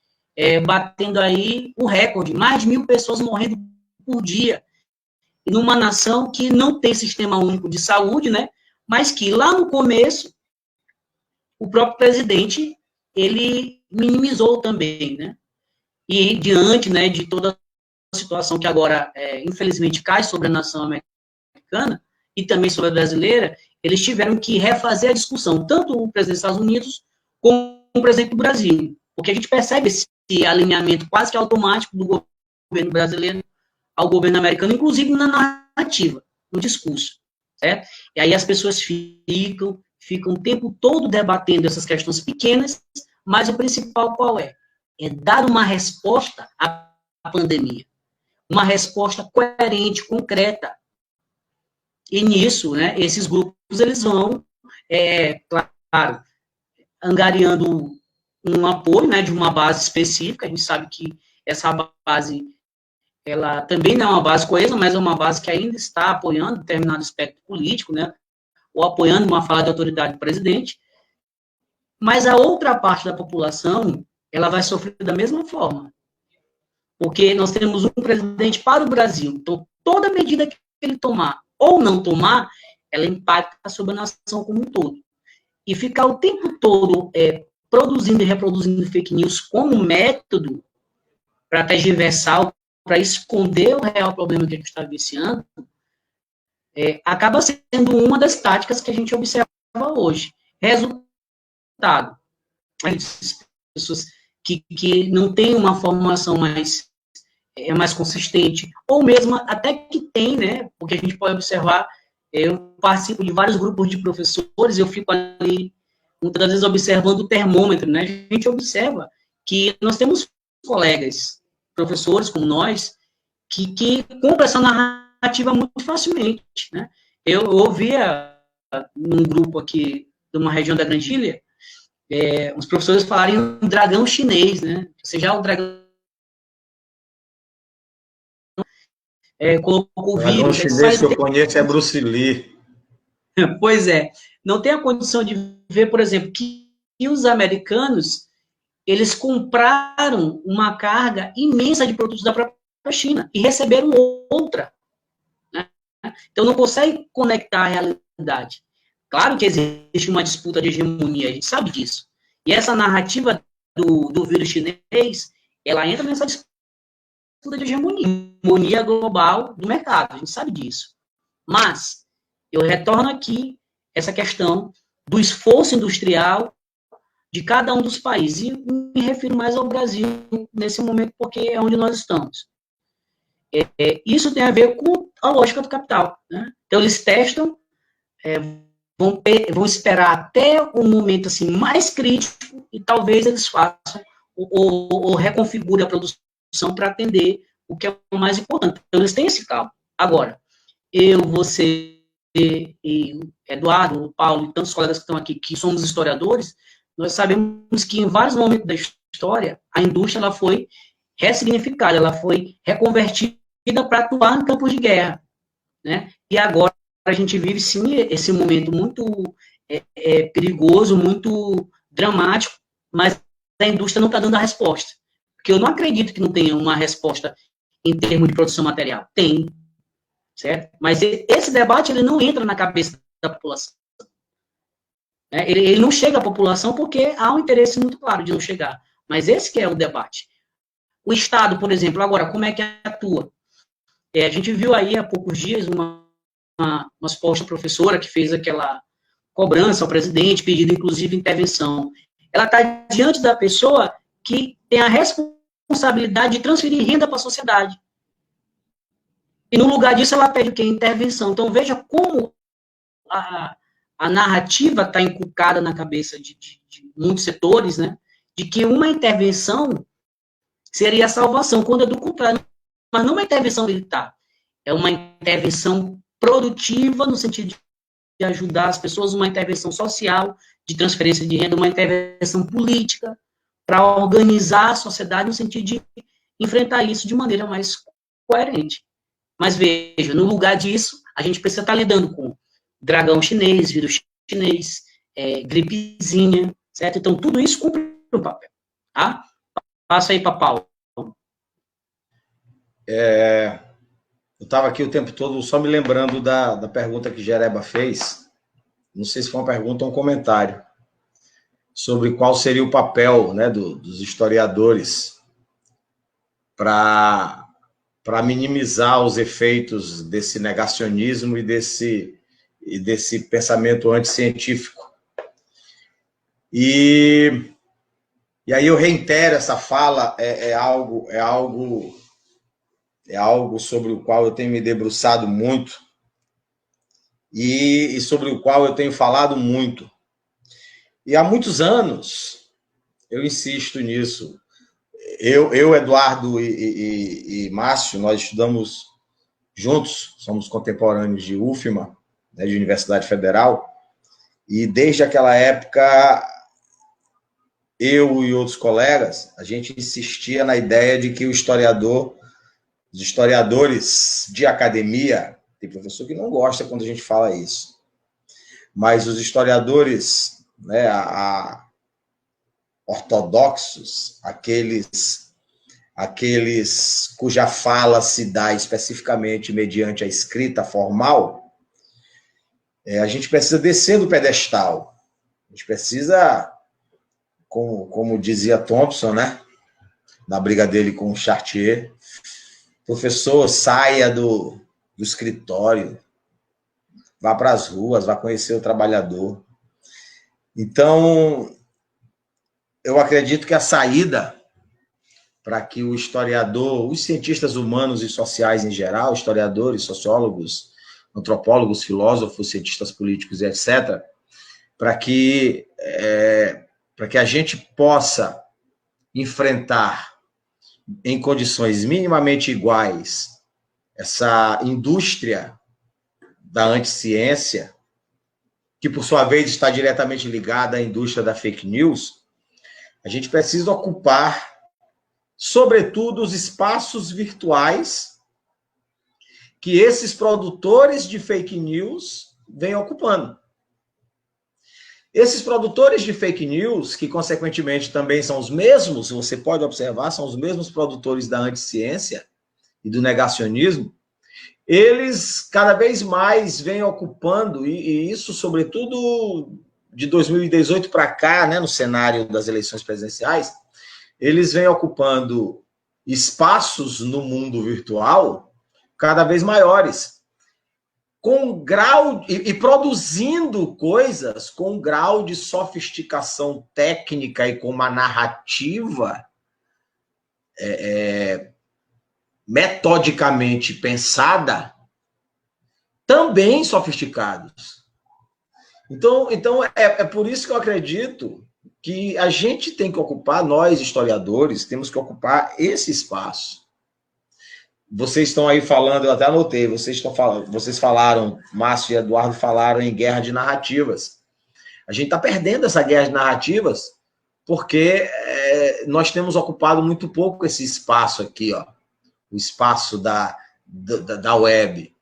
batendo aí o recorde, mais de 1.000 pessoas morrendo por dia, numa nação que não tem sistema único de saúde, né? Mas que lá no começo, o próprio presidente, ele minimizou também, né? E diante, né, de toda a situação que agora, infelizmente, cai sobre a nação americana e também sobre a brasileira, eles tiveram que refazer a discussão, tanto o presidente dos Estados Unidos como o presidente do Brasil, porque a gente percebe esse alinhamento quase que automático do governo brasileiro ao governo americano, inclusive na narrativa, no discurso, certo? E aí as pessoas ficam o tempo todo debatendo essas questões pequenas, mas o principal qual é? É dar uma resposta à pandemia, uma resposta coerente, concreta. E nisso, né, esses grupos, eles vão, claro, angariando um apoio, né, de uma base específica. A gente sabe que essa base, ela também não é uma base coesa, mas é uma base que ainda está apoiando determinado aspecto político, né, ou apoiando uma fala de autoridade do presidente, mas a outra parte da população, ela vai sofrer da mesma forma, porque nós temos um presidente para o Brasil, então toda medida que ele tomar ou não tomar, ela impacta sobre a nação como um todo. E ficar o tempo todo produzindo e reproduzindo fake news como método para tergiversar, para esconder o real problema que a gente está vivenciando, acaba sendo uma das táticas que a gente observa hoje. Resultado, as pessoas que não têm uma formação mais consistente, ou mesmo até que tem, né, porque a gente pode observar, eu participo de vários grupos de professores, eu fico ali, muitas vezes, observando o termômetro, né, a gente observa que nós temos colegas, professores como nós, que compram essa narrativa muito facilmente, né. Eu ouvia num grupo aqui, de uma região da Grandília, os professores falarem um dragão chinês, né, ou seja, o dragão colocou o vírus. O chinês que eu conheço é Bruce Lee. Pois é. Não tem a condição de ver, por exemplo, que os americanos, eles compraram uma carga imensa de produtos da própria China e receberam outra. Né? Então, não consegue conectar a realidade. Claro que existe uma disputa de hegemonia, a gente sabe disso. E essa narrativa do vírus chinês, ela entra nessa disputa de hegemonia global do mercado, a gente sabe disso. Mas, eu retorno aqui essa questão do esforço industrial de cada um dos países, e me refiro mais ao Brasil nesse momento, porque é onde nós estamos. Isso tem a ver com a lógica do capital. Né? Então, eles testam, vão esperar até um momento assim, mais crítico, e talvez eles façam ou reconfigurem a produção para atender o que é o mais importante. Então, eles têm esse cálculo. Agora, eu, você, e Eduardo, o Paulo e tantos colegas que estão aqui, que somos historiadores, nós sabemos que em vários momentos da história, a indústria ela foi ressignificada, ela foi reconvertida para atuar em campos de guerra. Né? E agora a gente vive, sim, esse momento muito perigoso, muito dramático, mas a indústria não está dando a resposta. Porque eu não acredito que não tenha uma resposta em termos de produção material. Tem, certo? Mas esse debate, ele não entra na cabeça da população. Ele não chega à população porque há um interesse muito claro de não chegar. Mas esse que é o debate. O Estado, por exemplo, agora, como é que atua? A gente viu aí há poucos dias uma suposta professora que fez aquela cobrança ao presidente, pedindo inclusive intervenção. Ela está diante da pessoa que tem a responsabilidade de transferir renda para a sociedade. E no lugar disso ela pede o quê? Intervenção. Então veja como a narrativa está inculcada na cabeça de muitos setores, né? De que uma intervenção seria a salvação, quando é do contrário. Mas não uma intervenção militar. É uma intervenção produtiva, no sentido de ajudar as pessoas, uma intervenção social, de transferência de renda, uma intervenção política, para organizar a sociedade no sentido de enfrentar isso de maneira mais coerente. Mas veja, no lugar disso, a gente precisa estar lidando com dragão chinês, vírus chinês, gripezinha, certo? Então, tudo isso cumpre um papel, tá? Passa aí para Paulo. Eu estava aqui o tempo todo só me lembrando da pergunta que Jereba fez, não sei se foi uma pergunta ou um comentário, sobre qual seria o papel, né, dos historiadores para minimizar os efeitos desse negacionismo e desse pensamento anticientífico. E aí eu reitero, essa fala é algo sobre o qual eu tenho me debruçado muito e sobre o qual eu tenho falado muito. E há muitos anos eu insisto nisso. Eu Eduardo e Márcio, nós estudamos juntos, somos contemporâneos de UFMA, né, de Universidade Federal, e desde aquela época, eu e outros colegas, a gente insistia na ideia de que os historiadores de academia, tem professor que não gosta quando a gente fala isso, mas os historiadores, né, ortodoxos, aqueles cuja fala se dá especificamente mediante a escrita formal, a gente precisa descer do pedestal. A gente precisa, como dizia Thompson, né, na briga dele com o Chartier, professor, saia do escritório, vá para as ruas, vá conhecer o trabalhador. Então, eu acredito que a saída para que o historiador, os cientistas humanos e sociais em geral, historiadores, sociólogos, antropólogos, filósofos, cientistas políticos e etc., para que a gente possa enfrentar em condições minimamente iguais essa indústria da anticiência, que por sua vez está diretamente ligada à indústria da fake news, a gente precisa ocupar, sobretudo, os espaços virtuais que esses produtores de fake news vêm ocupando. Esses produtores de fake news, que consequentemente também são os mesmos, você pode observar, são os mesmos produtores da anticiência e do negacionismo, eles cada vez mais vêm ocupando, e isso sobretudo de 2018 para cá, né, no cenário das eleições presidenciais, eles vêm ocupando espaços no mundo virtual cada vez maiores, com grau e produzindo coisas com um grau de sofisticação técnica e com uma narrativa metodicamente pensada, também sofisticados. Então é por isso que eu acredito que a gente tem que ocupar, nós historiadores, temos que ocupar esse espaço. Vocês estão aí falando, eu até anotei, vocês falaram, Márcio e Eduardo falaram em guerra de narrativas. A gente está perdendo essa guerra de narrativas porque nós temos ocupado muito pouco esse espaço aqui, ó, o espaço da web.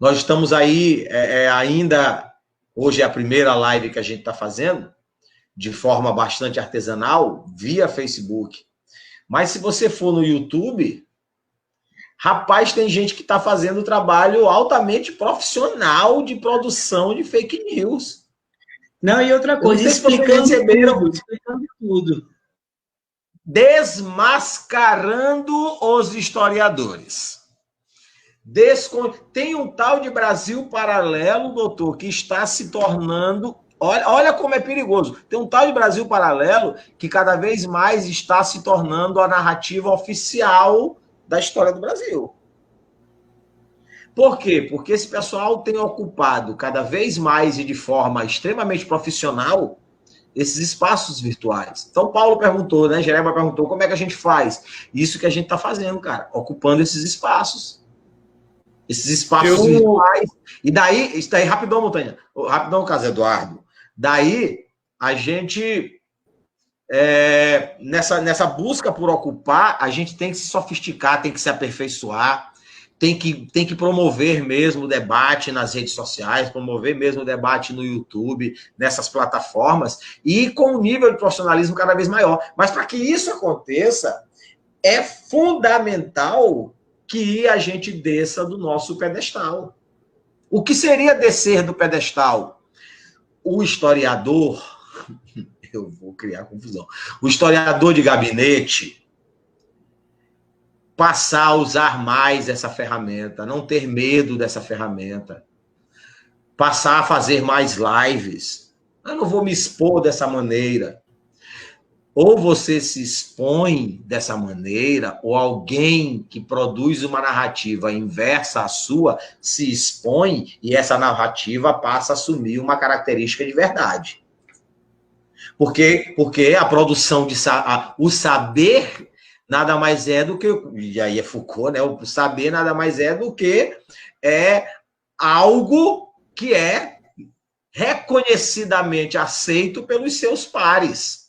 Nós estamos aí ainda, hoje é a primeira live que a gente está fazendo, de forma bastante artesanal, via Facebook. Mas se você for no YouTube, rapaz, tem gente que está fazendo trabalho altamente profissional de produção de fake news. Não, e outra coisa, explicando tudo. Desmascarando os historiadores. Tem um tal de Brasil paralelo, doutor, que está se tornando... Olha como é perigoso. Tem um tal de Brasil paralelo que cada vez mais está se tornando a narrativa oficial da história do Brasil. Por quê? Porque esse pessoal tem ocupado cada vez mais e de forma extremamente profissional esses espaços virtuais. Então, Paulo perguntou, né? Jereba perguntou, como é que a gente faz? Isso que a gente está fazendo, cara, ocupando esses espaços. Esses espaços virtuais. E daí, isso daí, rapidão, Montanha. Rapidão, Carlos Eduardo. Daí, a gente, nessa busca por ocupar, a gente tem que se sofisticar, tem que se aperfeiçoar, tem que promover mesmo o debate nas redes sociais, promover mesmo o debate no YouTube, nessas plataformas, e com um nível de profissionalismo cada vez maior. Mas para que isso aconteça, é fundamental que a gente desça do nosso pedestal. O que seria descer do pedestal? O historiador, eu vou criar confusão, o historiador de gabinete passar a usar mais essa ferramenta, não ter medo dessa ferramenta, passar a fazer mais lives. Eu não vou me expor dessa maneira. Ou você se expõe dessa maneira, ou alguém que produz uma narrativa inversa à sua se expõe e essa narrativa passa a assumir uma característica de verdade. Porque a produção o saber nada mais é do que, e aí é Foucault, né? O saber nada mais é do que algo que é reconhecidamente aceito pelos seus pares.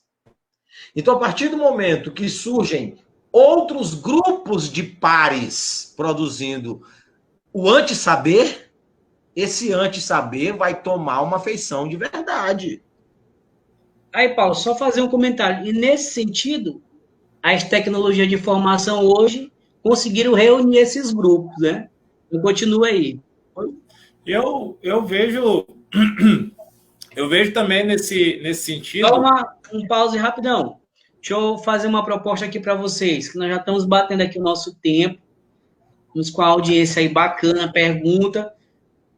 Então, a partir do momento que surgem outros grupos de pares produzindo o antissaber, esse antissaber vai tomar uma feição de verdade. Aí, Paulo, só fazer um comentário. E nesse sentido, as tecnologias de informação hoje conseguiram reunir esses grupos, né? Então, continua aí. Eu vejo também nesse sentido. Só um pause rapidão. Deixa eu fazer uma proposta aqui para vocês, que nós já estamos batendo aqui o nosso tempo, nos com a audiência aí bacana, pergunta.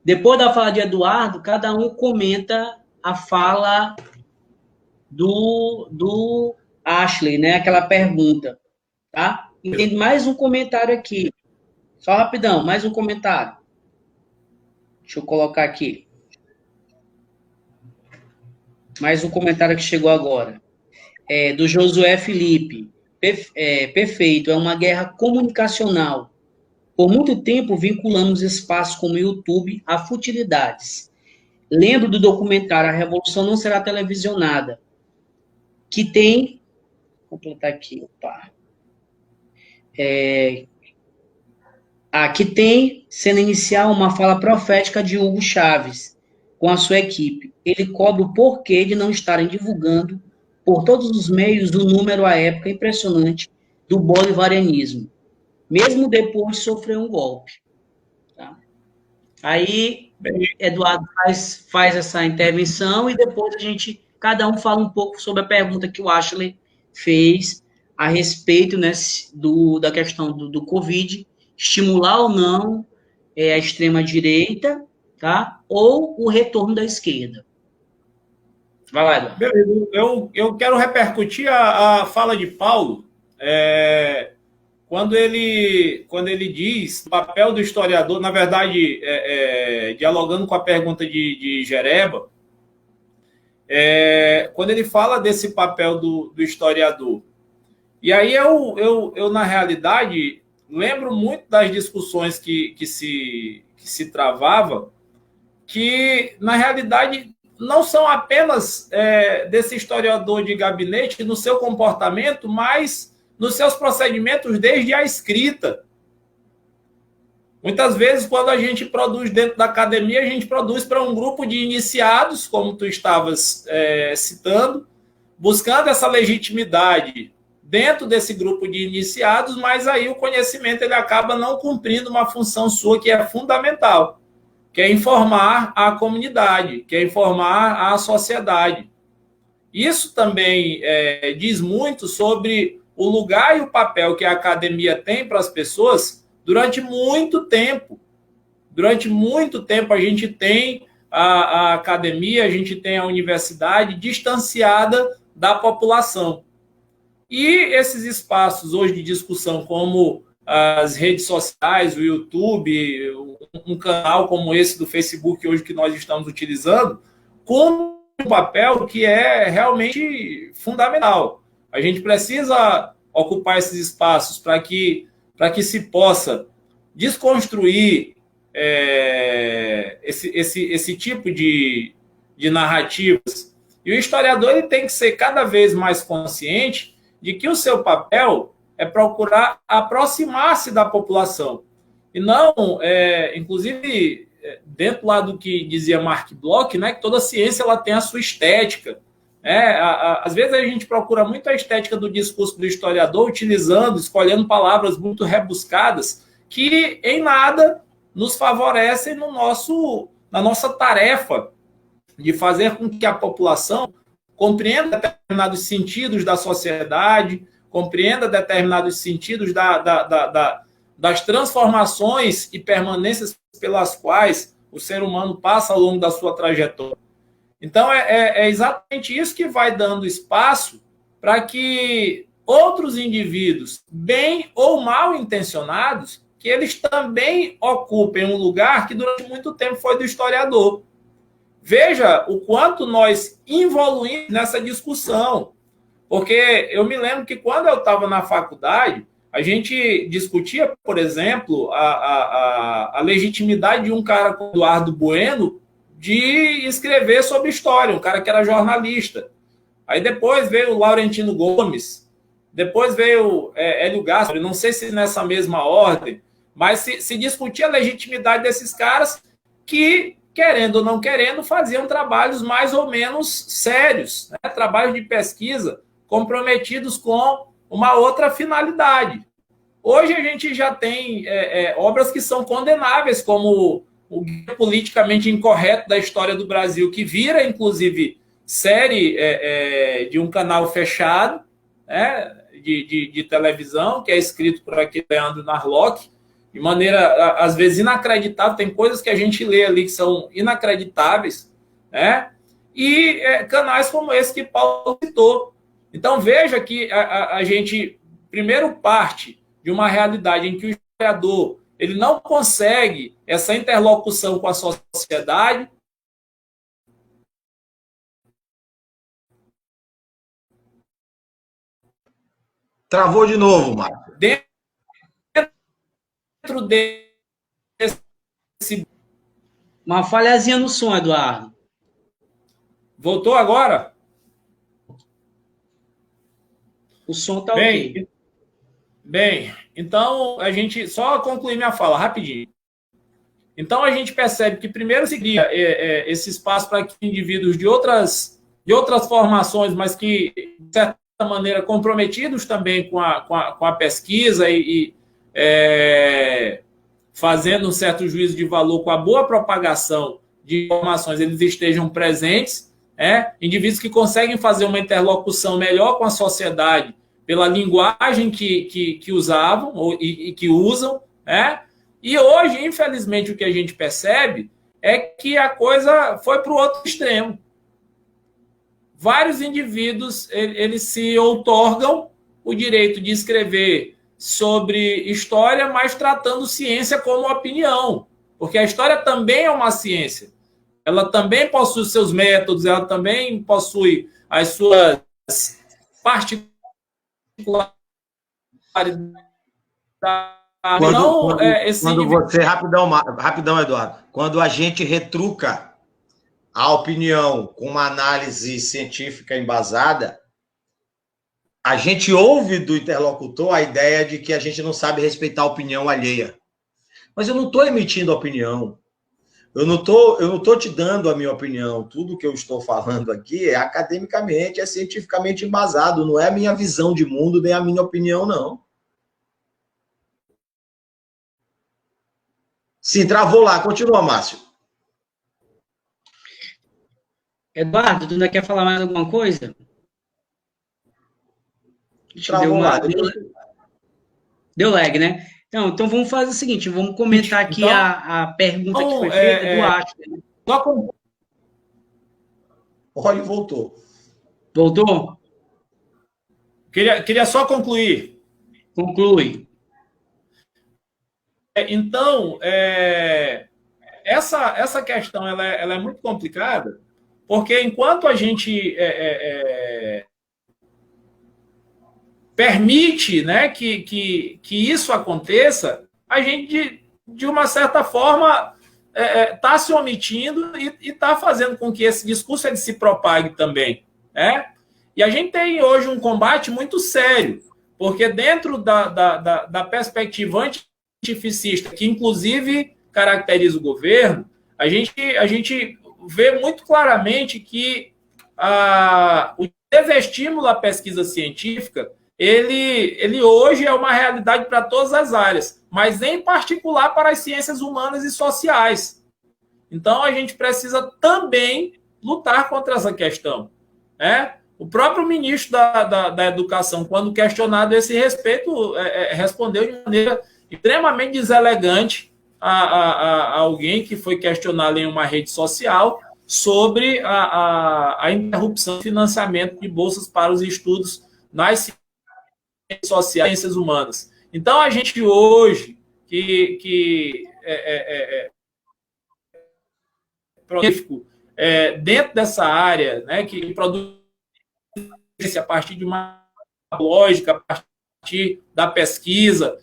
Depois da fala de Eduardo, cada um comenta a fala do Ashley, né? Aquela pergunta, tá? E tem mais um comentário aqui. Só rapidão, mais um comentário. Deixa eu colocar aqui. Mais um comentário que chegou agora. Do Josué Felipe. Perfeito, é uma guerra comunicacional. Por muito tempo, vinculamos espaços como o YouTube a futilidades. Lembro do documentário A Revolução Não Será Televisionada, que tem... Vou completar aqui, opa. Aqui tem, cena inicial, uma fala profética de Hugo Chávez com a sua equipe. Ele cobra o porquê de não estarem divulgando por todos os meios o número à época impressionante do bolivarianismo, mesmo depois de sofrer um golpe. Tá? Aí, Eduardo faz essa intervenção e depois cada um fala um pouco sobre a pergunta que o Ashley fez a respeito, né, da questão do Covid, estimular ou não a extrema-direita, tá? Ou o retorno da esquerda. Vai lá, Eduardo. Beleza. Eu quero repercutir a fala de Paulo, quando ele diz o papel do historiador, na verdade, dialogando com a pergunta de Jereba, quando ele fala desse papel do historiador. E aí eu na realidade, lembro muito das discussões que se travava, que, na realidade, não são apenas desse historiador de gabinete no seu comportamento, mas nos seus procedimentos desde a escrita. Muitas vezes, quando a gente produz dentro da academia, a gente produz para um grupo de iniciados, como tu estavas citando, buscando essa legitimidade dentro desse grupo de iniciados, mas aí o conhecimento ele acaba não cumprindo uma função sua que é fundamental, que é informar a comunidade, que é informar a sociedade. Isso também diz muito sobre o lugar e o papel que a academia tem para as pessoas durante muito tempo. Durante muito tempo a gente tem a academia, a gente tem a universidade distanciada da população. E esses espaços hoje de discussão, como as redes sociais, o YouTube, um canal como esse do Facebook hoje que nós estamos utilizando, com um papel que é realmente fundamental. A gente precisa ocupar esses espaços para que se possa desconstruir esse tipo de narrativas. E o historiador ele tem que ser cada vez mais consciente de que o seu papel é procurar aproximar-se da população. E não, inclusive, dentro lá do que dizia Mark Bloch, né, que toda ciência ela tem a sua estética. Às vezes a gente procura muito a estética do discurso do historiador, escolhendo palavras muito rebuscadas, que em nada nos favorecem na nossa tarefa de fazer com que a população compreenda determinados sentidos da sociedade, compreenda determinados sentidos das transformações e permanências pelas quais o ser humano passa ao longo da sua trajetória. Então, é exatamente isso que vai dando espaço para que outros indivíduos, bem ou mal intencionados, que eles também ocupem um lugar que durante muito tempo foi do historiador. Veja o quanto nós evoluímos nessa discussão. Porque eu me lembro que quando eu estava na faculdade, a gente discutia, por exemplo, a legitimidade de um cara como Eduardo Bueno de escrever sobre história, um cara que era jornalista. Aí depois veio o Laurentino Gomes, depois veio Hélio Gaspari, não sei se nessa mesma ordem, mas se discutia a legitimidade desses caras que, querendo ou não querendo, faziam trabalhos mais ou menos sérios, né? Trabalhos de pesquisa comprometidos com uma outra finalidade. Hoje a gente já tem obras que são condenáveis, como o Guia Politicamente Incorreto da História do Brasil, que vira, inclusive, série de um canal fechado, né, de televisão, que é escrito por aquele Leandro Narlock, de maneira, às vezes, inacreditável. Tem coisas que a gente lê ali que são inacreditáveis, né? E canais como esse que Paulo citou. Então, veja que a gente, primeiro, parte de uma realidade em que o historiador ele não consegue essa interlocução com a sociedade. Travou de novo, Marco. Dentro desse... Uma falhazinha no som, Eduardo. Voltou agora? O som está ok. Bem, então a gente só concluir minha fala rapidinho. Então a gente percebe que primeiro se cria esse espaço para que indivíduos de outras formações, mas que de certa maneira comprometidos também com a pesquisa e fazendo um certo juízo de valor com a boa propagação de informações, eles estejam presentes, indivíduos que conseguem fazer uma interlocução melhor com a sociedade pela linguagem que usavam e que usam, né? E hoje, infelizmente, o que a gente percebe é que a coisa foi para o outro extremo. Vários indivíduos eles se outorgam o direito de escrever sobre história, mas tratando ciência como opinião, porque a história também é uma ciência. Ela também possui os seus métodos, ela também possui as suas particularidades. Rapidão, Eduardo. Quando a gente retruca a opinião com uma análise científica embasada, a gente ouve do interlocutor a ideia de que a gente não sabe respeitar a opinião alheia. Mas eu não estou emitindo opinião. Eu não tô te dando a minha opinião. Tudo que eu estou falando aqui é academicamente, é cientificamente embasado. Não é a minha visão de mundo, nem a minha opinião, não. Sim, travou lá. Continua, Márcio. Eduardo, tu ainda quer falar mais alguma coisa? Travou lá. Deu lag, né? Então vamos fazer o seguinte, vamos comentar aqui Então, a pergunta que foi feita do Ashley. Né? Olha, voltou. Voltou? Queria só concluir. Conclui. Então, essa questão ela é muito complicada, porque enquanto a gente permite, né, que isso aconteça, a gente, de uma certa forma, está se omitindo e está fazendo com que esse discurso ele se propague também. Né? E a gente tem hoje um combate muito sério, porque dentro da perspectiva antificista, que inclusive caracteriza o governo, a gente vê muito claramente que o desestímulo à pesquisa científica ele hoje é uma realidade para todas as áreas, mas em particular para as ciências humanas e sociais. Então, a gente precisa também lutar contra essa questão. Né? O próprio ministro da Educação, quando questionado a esse respeito, respondeu de maneira extremamente deselegante a alguém que foi questionado em uma rede social sobre a interrupção de financiamento de bolsas para os estudos nas ciências sociais e ciências humanas. Então, a gente hoje, dentro dessa área, né, que produz a partir de uma lógica, a partir da pesquisa,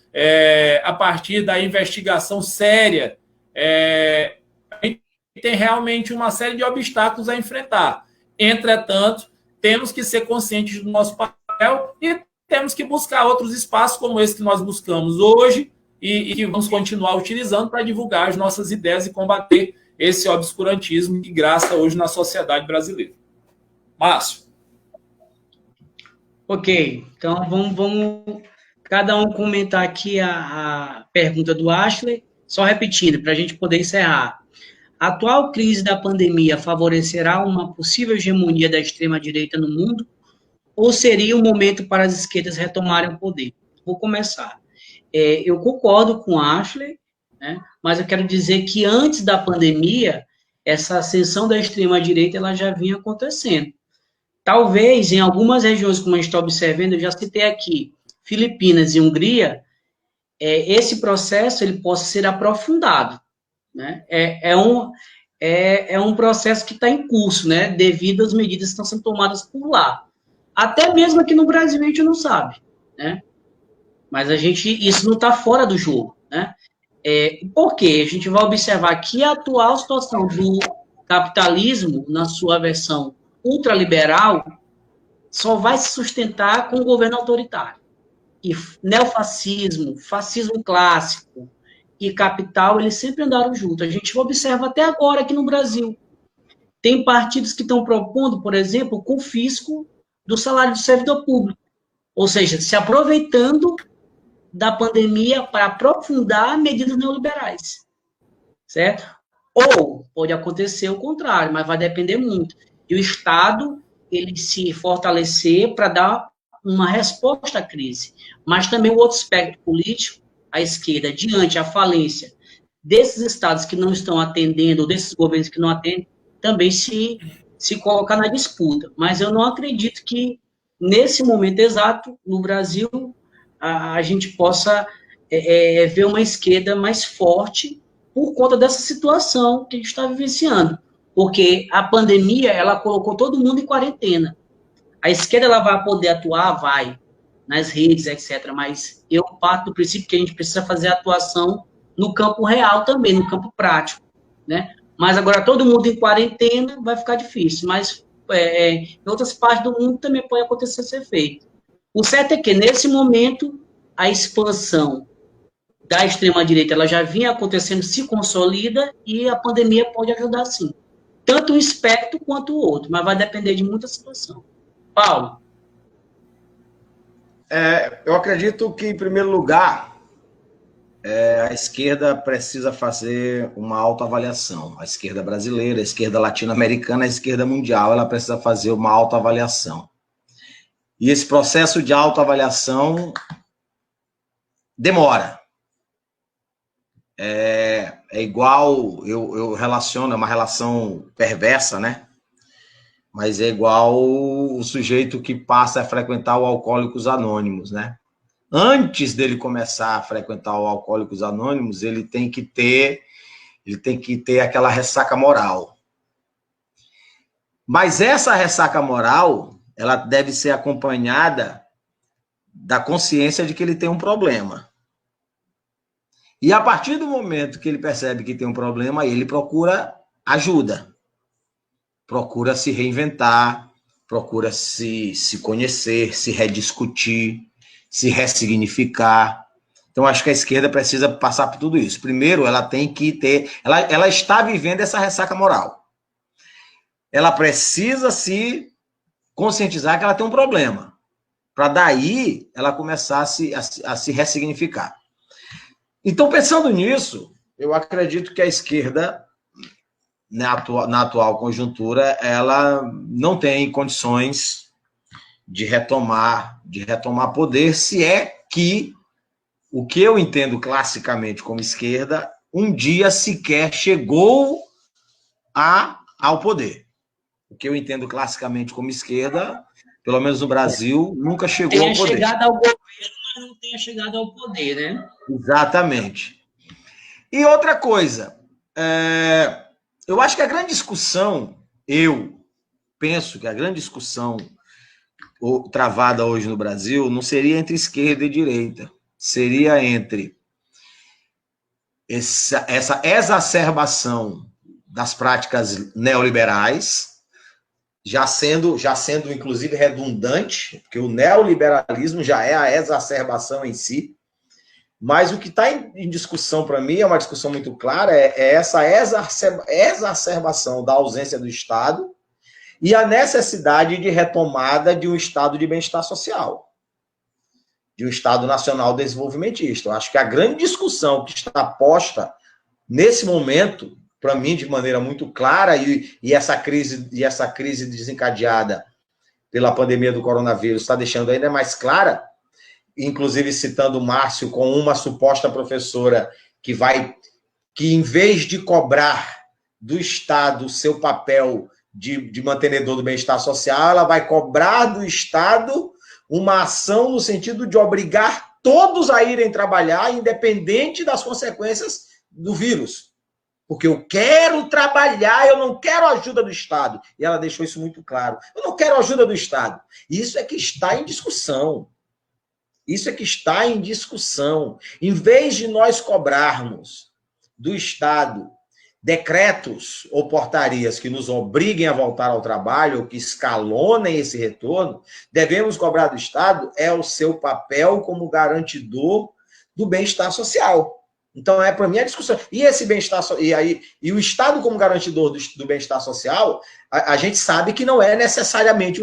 a partir da investigação séria, a gente tem realmente uma série de obstáculos a enfrentar. Entretanto, temos que ser conscientes do nosso papel e temos que buscar outros espaços como esse que nós buscamos hoje e que vamos continuar utilizando para divulgar as nossas ideias e combater esse obscurantismo que graça hoje na sociedade brasileira. Márcio. Ok, então vamos cada um comentar aqui a pergunta do Ashley, só repetindo, para a gente poder encerrar. A atual crise da pandemia favorecerá uma possível hegemonia da extrema-direita no mundo? Ou seria um momento para as esquerdas retomarem o poder? Vou começar. Eu concordo com o Ashley, né, mas eu quero dizer que antes da pandemia, essa ascensão da extrema-direita ela já vinha acontecendo. Talvez em algumas regiões, como a gente está observando, eu já citei aqui, Filipinas e Hungria, esse processo ele possa ser aprofundado. Né? É um processo que está em curso, né, devido às medidas que estão sendo tomadas por lá. Até mesmo aqui no Brasil a gente não sabe, né? Mas isso não está fora do jogo, né? Por quê? A gente vai observar que a atual situação do capitalismo, na sua versão ultraliberal, só vai se sustentar com o governo autoritário. E neofascismo, fascismo clássico e capital, eles sempre andaram juntos. A gente observa até agora aqui no Brasil. Tem partidos que estão propondo, por exemplo, o confisco do salário do servidor público. Ou seja, se aproveitando da pandemia para aprofundar medidas neoliberais. Certo? Ou pode acontecer o contrário, mas vai depender muito. E o Estado, ele se fortalecer para dar uma resposta à crise. Mas também o outro aspecto político, a esquerda, diante a falência desses estados que não estão atendendo, ou desses governos que não atendem, também se colocar na disputa. Mas eu não acredito que, nesse momento exato, no Brasil, a gente possa ver uma esquerda mais forte por conta dessa situação que a gente está vivenciando. Porque a pandemia, ela colocou todo mundo em quarentena. A esquerda, ela vai poder atuar? Vai, nas redes, etc. Mas eu parto do princípio que a gente precisa fazer atuação no campo real também, no campo prático, né? Mas agora todo mundo em quarentena vai ficar difícil, mas em outras partes do mundo também pode acontecer ser feito. O certo é que, nesse momento, a expansão da extrema-direita ela já vinha acontecendo, se consolida, e a pandemia pode ajudar sim. Tanto um espectro quanto o outro, mas vai depender de muita situação. Paulo? Eu acredito que, em primeiro lugar, a esquerda precisa fazer uma autoavaliação. A esquerda brasileira, a esquerda latino-americana, a esquerda mundial, ela precisa fazer uma autoavaliação. E esse processo de autoavaliação demora. É igual, eu relaciono, é uma relação perversa, né? Mas é igual o sujeito que passa a frequentar o Alcoólicos Anônimos, né? Antes dele começar a frequentar o Alcoólicos Anônimos, ele tem que ter aquela ressaca moral. Mas essa ressaca moral, ela deve ser acompanhada da consciência de que ele tem um problema. E a partir do momento que ele percebe que tem um problema, ele procura ajuda. Procura se reinventar, procura se conhecer, se rediscutir, se ressignificar. Então, acho que a esquerda precisa passar por tudo isso. Primeiro, ela tem que ter... Ela está vivendo essa ressaca moral. Ela precisa se conscientizar que ela tem um problema, para daí ela começar a se ressignificar. Então, pensando nisso, eu acredito que a esquerda, na atual conjuntura, ela não tem condições de retomar poder, se é que o que eu entendo classicamente como esquerda, um dia sequer chegou ao poder. O que eu entendo classicamente como esquerda, pelo menos no Brasil, nunca chegou ao poder. Tenha chegado ao governo, mas não tenha chegado ao poder, né? Exatamente. E outra coisa, eu acho que a grande discussão, eu penso que a grande discussão travada hoje no Brasil não seria entre esquerda e direita, seria entre essa exacerbação das práticas neoliberais, já sendo inclusive redundante, porque o neoliberalismo já é a exacerbação em si, mas o que está em discussão para mim, é uma discussão muito clara, é essa exacerbação da ausência do Estado e a necessidade de retomada de um estado de bem-estar social, de um Estado nacional desenvolvimentista. Eu acho que a grande discussão que está posta nesse momento, para mim, de maneira muito clara, e essa crise desencadeada pela pandemia do coronavírus está deixando ainda mais clara, inclusive citando o Márcio com uma suposta professora que em vez de cobrar do Estado o seu papel de mantenedor do bem-estar social, ela vai cobrar do Estado uma ação no sentido de obrigar todos a irem trabalhar, independente das consequências do vírus. Porque eu quero trabalhar, eu não quero ajuda do Estado. E ela deixou isso muito claro. Eu não quero ajuda do Estado. Isso é que está em discussão. Isso é que está em discussão. Em vez de nós cobrarmos do Estado decretos ou portarias que nos obriguem a voltar ao trabalho ou que escalonem esse retorno, devemos cobrar do Estado o seu papel como garantidor do bem-estar social. Então, para mim, a discussão. E esse bem-estar e o Estado como garantidor do bem-estar social, a gente sabe que não é necessariamente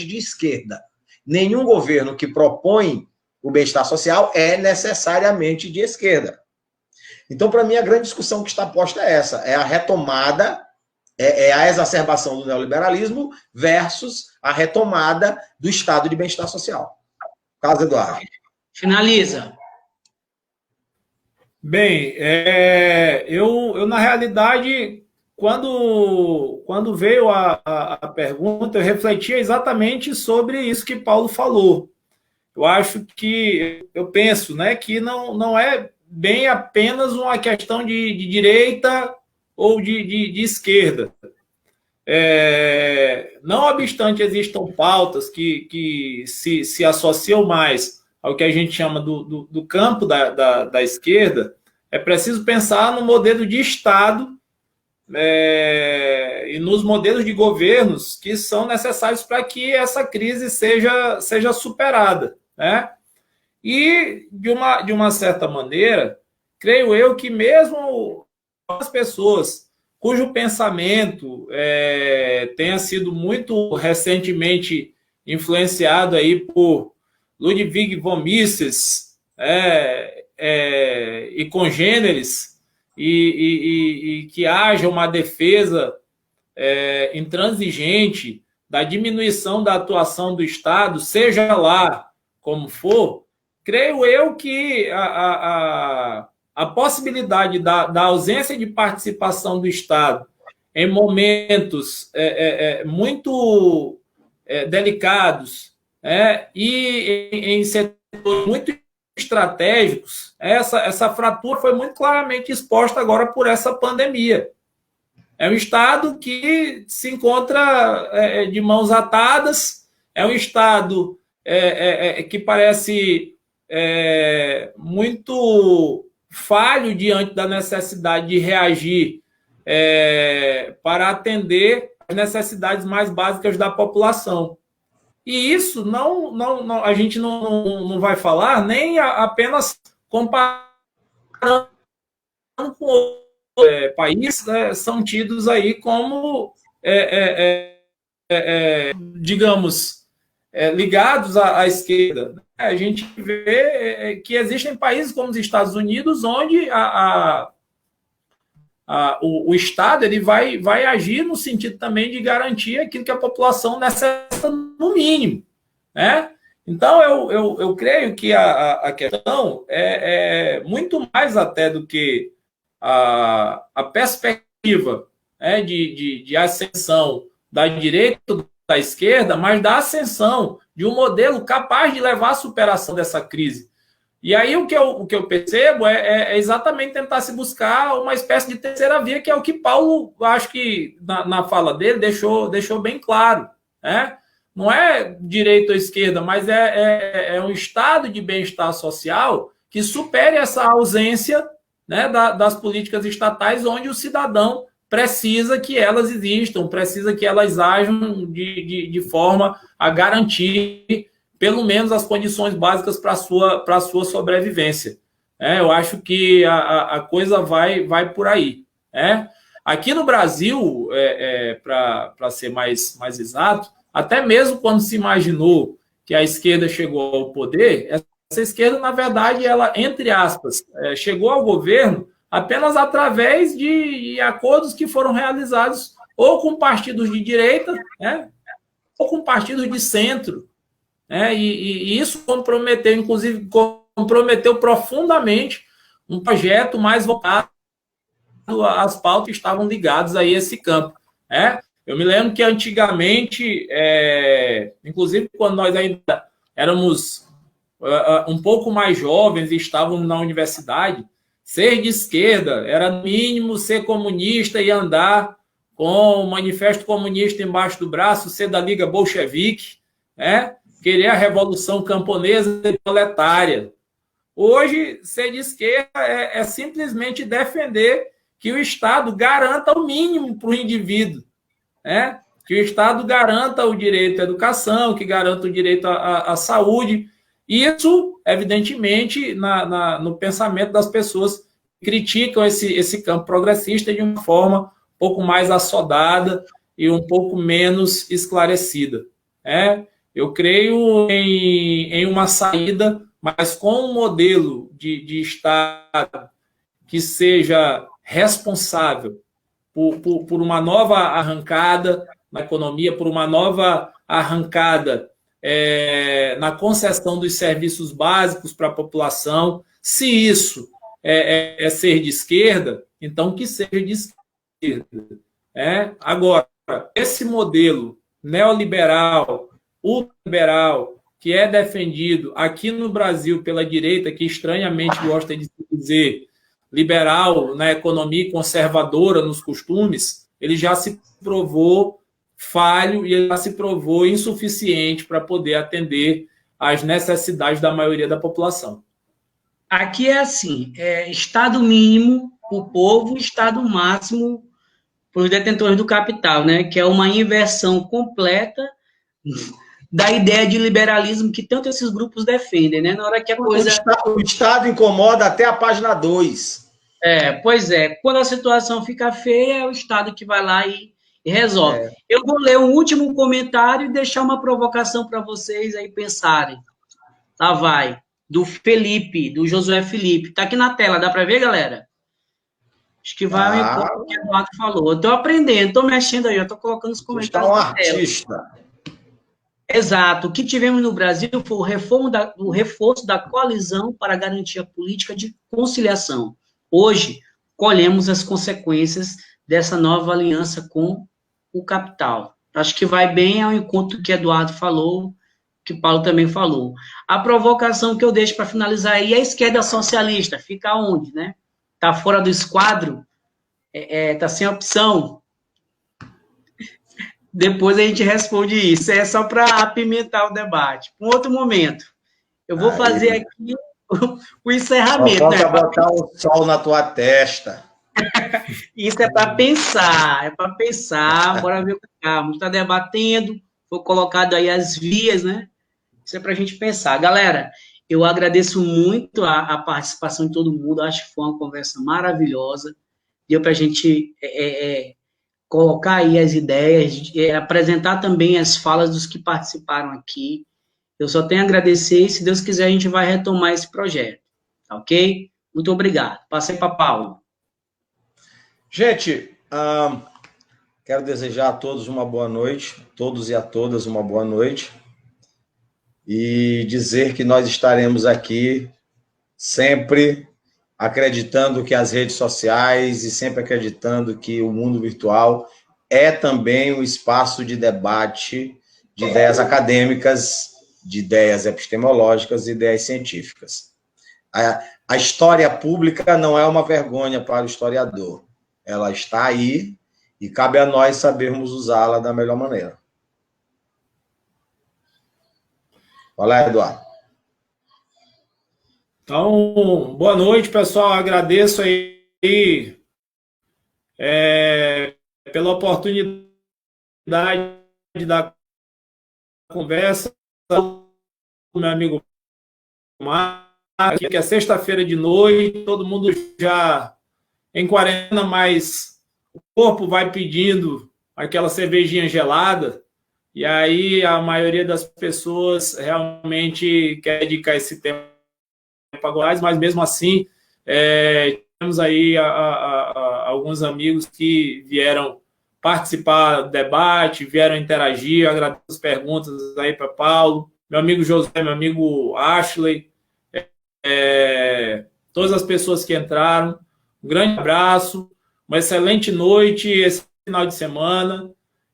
de esquerda. Nenhum governo que propõe o bem-estar social é necessariamente de esquerda. Então, para mim, a grande discussão que está posta é essa: é a retomada, a exacerbação do neoliberalismo versus a retomada do estado de bem-estar social. Carlos Eduardo. Finaliza. Bem, eu na realidade, quando veio a pergunta, eu refletia exatamente sobre isso que Paulo falou. Eu penso, né, que não é bem apenas uma questão de direita ou de esquerda. Não obstante existam pautas que se associam mais ao que a gente chama do campo da esquerda, é preciso pensar no modelo de Estado e nos modelos de governos que são necessários para que essa crise seja superada, né? E, de uma certa maneira, creio eu que mesmo as pessoas cujo pensamento tenha sido muito recentemente influenciado aí por Ludwig von Mises e congêneres, e que haja uma defesa intransigente da diminuição da atuação do Estado, seja lá como for, creio eu que a possibilidade da ausência de participação do Estado em momentos muito delicados e em setores muito estratégicos, essa fratura foi muito claramente exposta agora por essa pandemia. É um Estado que se encontra de mãos atadas, é um Estado que parece muito falho diante da necessidade de reagir para atender as necessidades mais básicas da população. E isso a gente não vai falar nem apenas comparando com outros países, são tidos aí como, digamos, ligados à esquerda. A gente vê que existem países como os Estados Unidos, onde o Estado ele vai agir no sentido também de garantir aquilo que a população necessita no mínimo, né? Então, eu creio que a questão é muito mais até do que a perspectiva de ascensão da direita ou da esquerda, mas da ascensão de um modelo capaz de levar à superação dessa crise. E aí o que eu percebo é exatamente tentar se buscar uma espécie de terceira via, que é o que Paulo, acho que na fala dele, deixou bem claro, né? Não é direita ou esquerda, mas é um estado de bem-estar social que supere essa ausência, né, das políticas estatais, onde o cidadão precisa que elas existam, precisa que elas ajam de forma a garantir pelo menos as condições básicas para a sua sobrevivência. Eu acho que a coisa vai por aí. Aqui no Brasil, para ser mais exato, até mesmo quando se imaginou que a esquerda chegou ao poder, essa esquerda, na verdade, ela, entre aspas, chegou ao governo apenas através de acordos que foram realizados ou com partidos de direita, ou com partidos de centro. E isso comprometeu, inclusive, profundamente um projeto mais voltado às pautas que estavam ligadas a esse campo. Eu me lembro que antigamente, inclusive quando nós ainda éramos um pouco mais jovens e estávamos na universidade, ser de esquerda era no mínimo ser comunista e andar com o manifesto comunista embaixo do braço, ser da Liga Bolchevique, querer a revolução camponesa e proletária. Hoje, ser de esquerda é simplesmente defender que o Estado garanta o mínimo para o indivíduo, que o Estado garanta o direito à educação, que garanta o direito à saúde. Isso, evidentemente, no pensamento das pessoas que criticam esse campo progressista de uma forma um pouco mais assodada e um pouco menos esclarecida. Eu creio em uma saída, mas com um modelo de Estado que seja responsável por uma nova arrancada na economia, por uma nova arrancada na concessão dos serviços básicos para a população. Se isso é ser de esquerda, então que seja de esquerda. Agora, esse modelo neoliberal, ultraliberal, que é defendido aqui no Brasil pela direita, que estranhamente gosta de se dizer liberal na economia e conservadora nos costumes, ele já se provou falho e ele já se provou insuficiente para poder atender às necessidades da maioria da população. Aqui é assim, Estado mínimo para o povo, Estado máximo para os detentores do capital, né? Que é uma inversão completa da ideia de liberalismo que tanto esses grupos defendem, né? Na hora que a coisa... O Estado incomoda até a página 2. Pois é. Quando a situação fica feia, é o Estado que vai lá e resolve. Eu vou ler um último comentário e deixar uma provocação para vocês aí pensarem. Lá vai. Do Felipe, do Josué Felipe. Está aqui na tela, dá para ver, galera? Acho que vai ao encontro do que o Eduardo falou. Eu estou aprendendo, estou mexendo aí, eu estou colocando os Você está comentários um na tela. artista. Exato. O que tivemos no Brasil foi o reforço da coalizão para a garantia política de conciliação. Hoje, colhemos as consequências dessa nova aliança com o capital. Acho que vai bem ao encontro do que Eduardo falou, que Paulo também falou. A provocação que eu deixo para finalizar aí é a esquerda socialista. Fica onde, né? Está fora do esquadro? Está sem opção? Depois a gente responde isso. É só para apimentar o debate. Um outro momento. Eu vou fazer aqui o encerramento. Só falta botar um sol na tua testa. Isso é para pensar, bora ver o que calma. A gente está debatendo, foi colocado aí as vias, né? Isso é para a gente pensar. Galera, eu agradeço muito a participação de todo mundo, acho que foi uma conversa maravilhosa, deu para a gente colocar aí as ideias, apresentar também as falas dos que participaram aqui. Eu só tenho a agradecer e, se Deus quiser, a gente vai retomar esse projeto, tá ok? Muito obrigado. Passei para Paulo. Gente, quero desejar a todos uma boa noite, todos e a todas uma boa noite, e dizer que nós estaremos aqui sempre acreditando que as redes sociais e sempre acreditando que o mundo virtual é também um espaço de debate de ideias acadêmicas, de ideias epistemológicas e ideias científicas. A história pública não é uma vergonha para o historiador. Ela está aí e cabe a nós sabermos usá-la da melhor maneira. Olá, Eduardo. Então, boa noite, pessoal. Agradeço aí pela oportunidade da conversa com meu amigo Marcos, que é sexta-feira de noite, todo mundo já em quarentena, mas o corpo vai pedindo aquela cervejinha gelada, e aí a maioria das pessoas realmente quer dedicar esse tempo agora, mas mesmo assim, temos aí alguns amigos que vieram participar do debate, vieram interagir. Eu agradeço as perguntas aí para Paulo, meu amigo José, meu amigo Ashley, todas as pessoas que entraram. Um grande abraço, uma excelente noite, esse final de semana.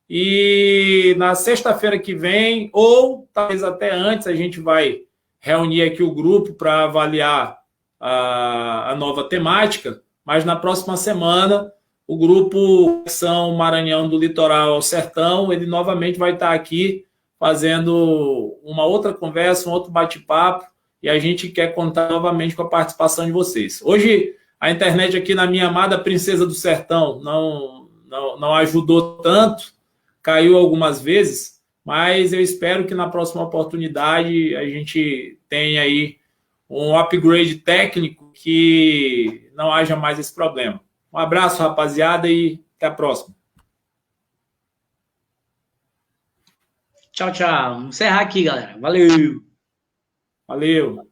E na sexta-feira que vem, ou talvez até antes, a gente vai reunir aqui o grupo para avaliar a nova temática, mas na próxima semana o grupo São Maranhão do Litoral ao Sertão, ele novamente vai estar aqui fazendo uma outra conversa, um outro bate-papo, e a gente quer contar novamente com a participação de vocês. Hoje, a internet aqui na minha amada Princesa do Sertão não ajudou tanto, caiu algumas vezes, mas eu espero que na próxima oportunidade a gente tenha aí um upgrade técnico que não haja mais esse problema. Um abraço, rapaziada, e até a próxima. Tchau, tchau. Vamos encerrar aqui, galera. Valeu. Valeu.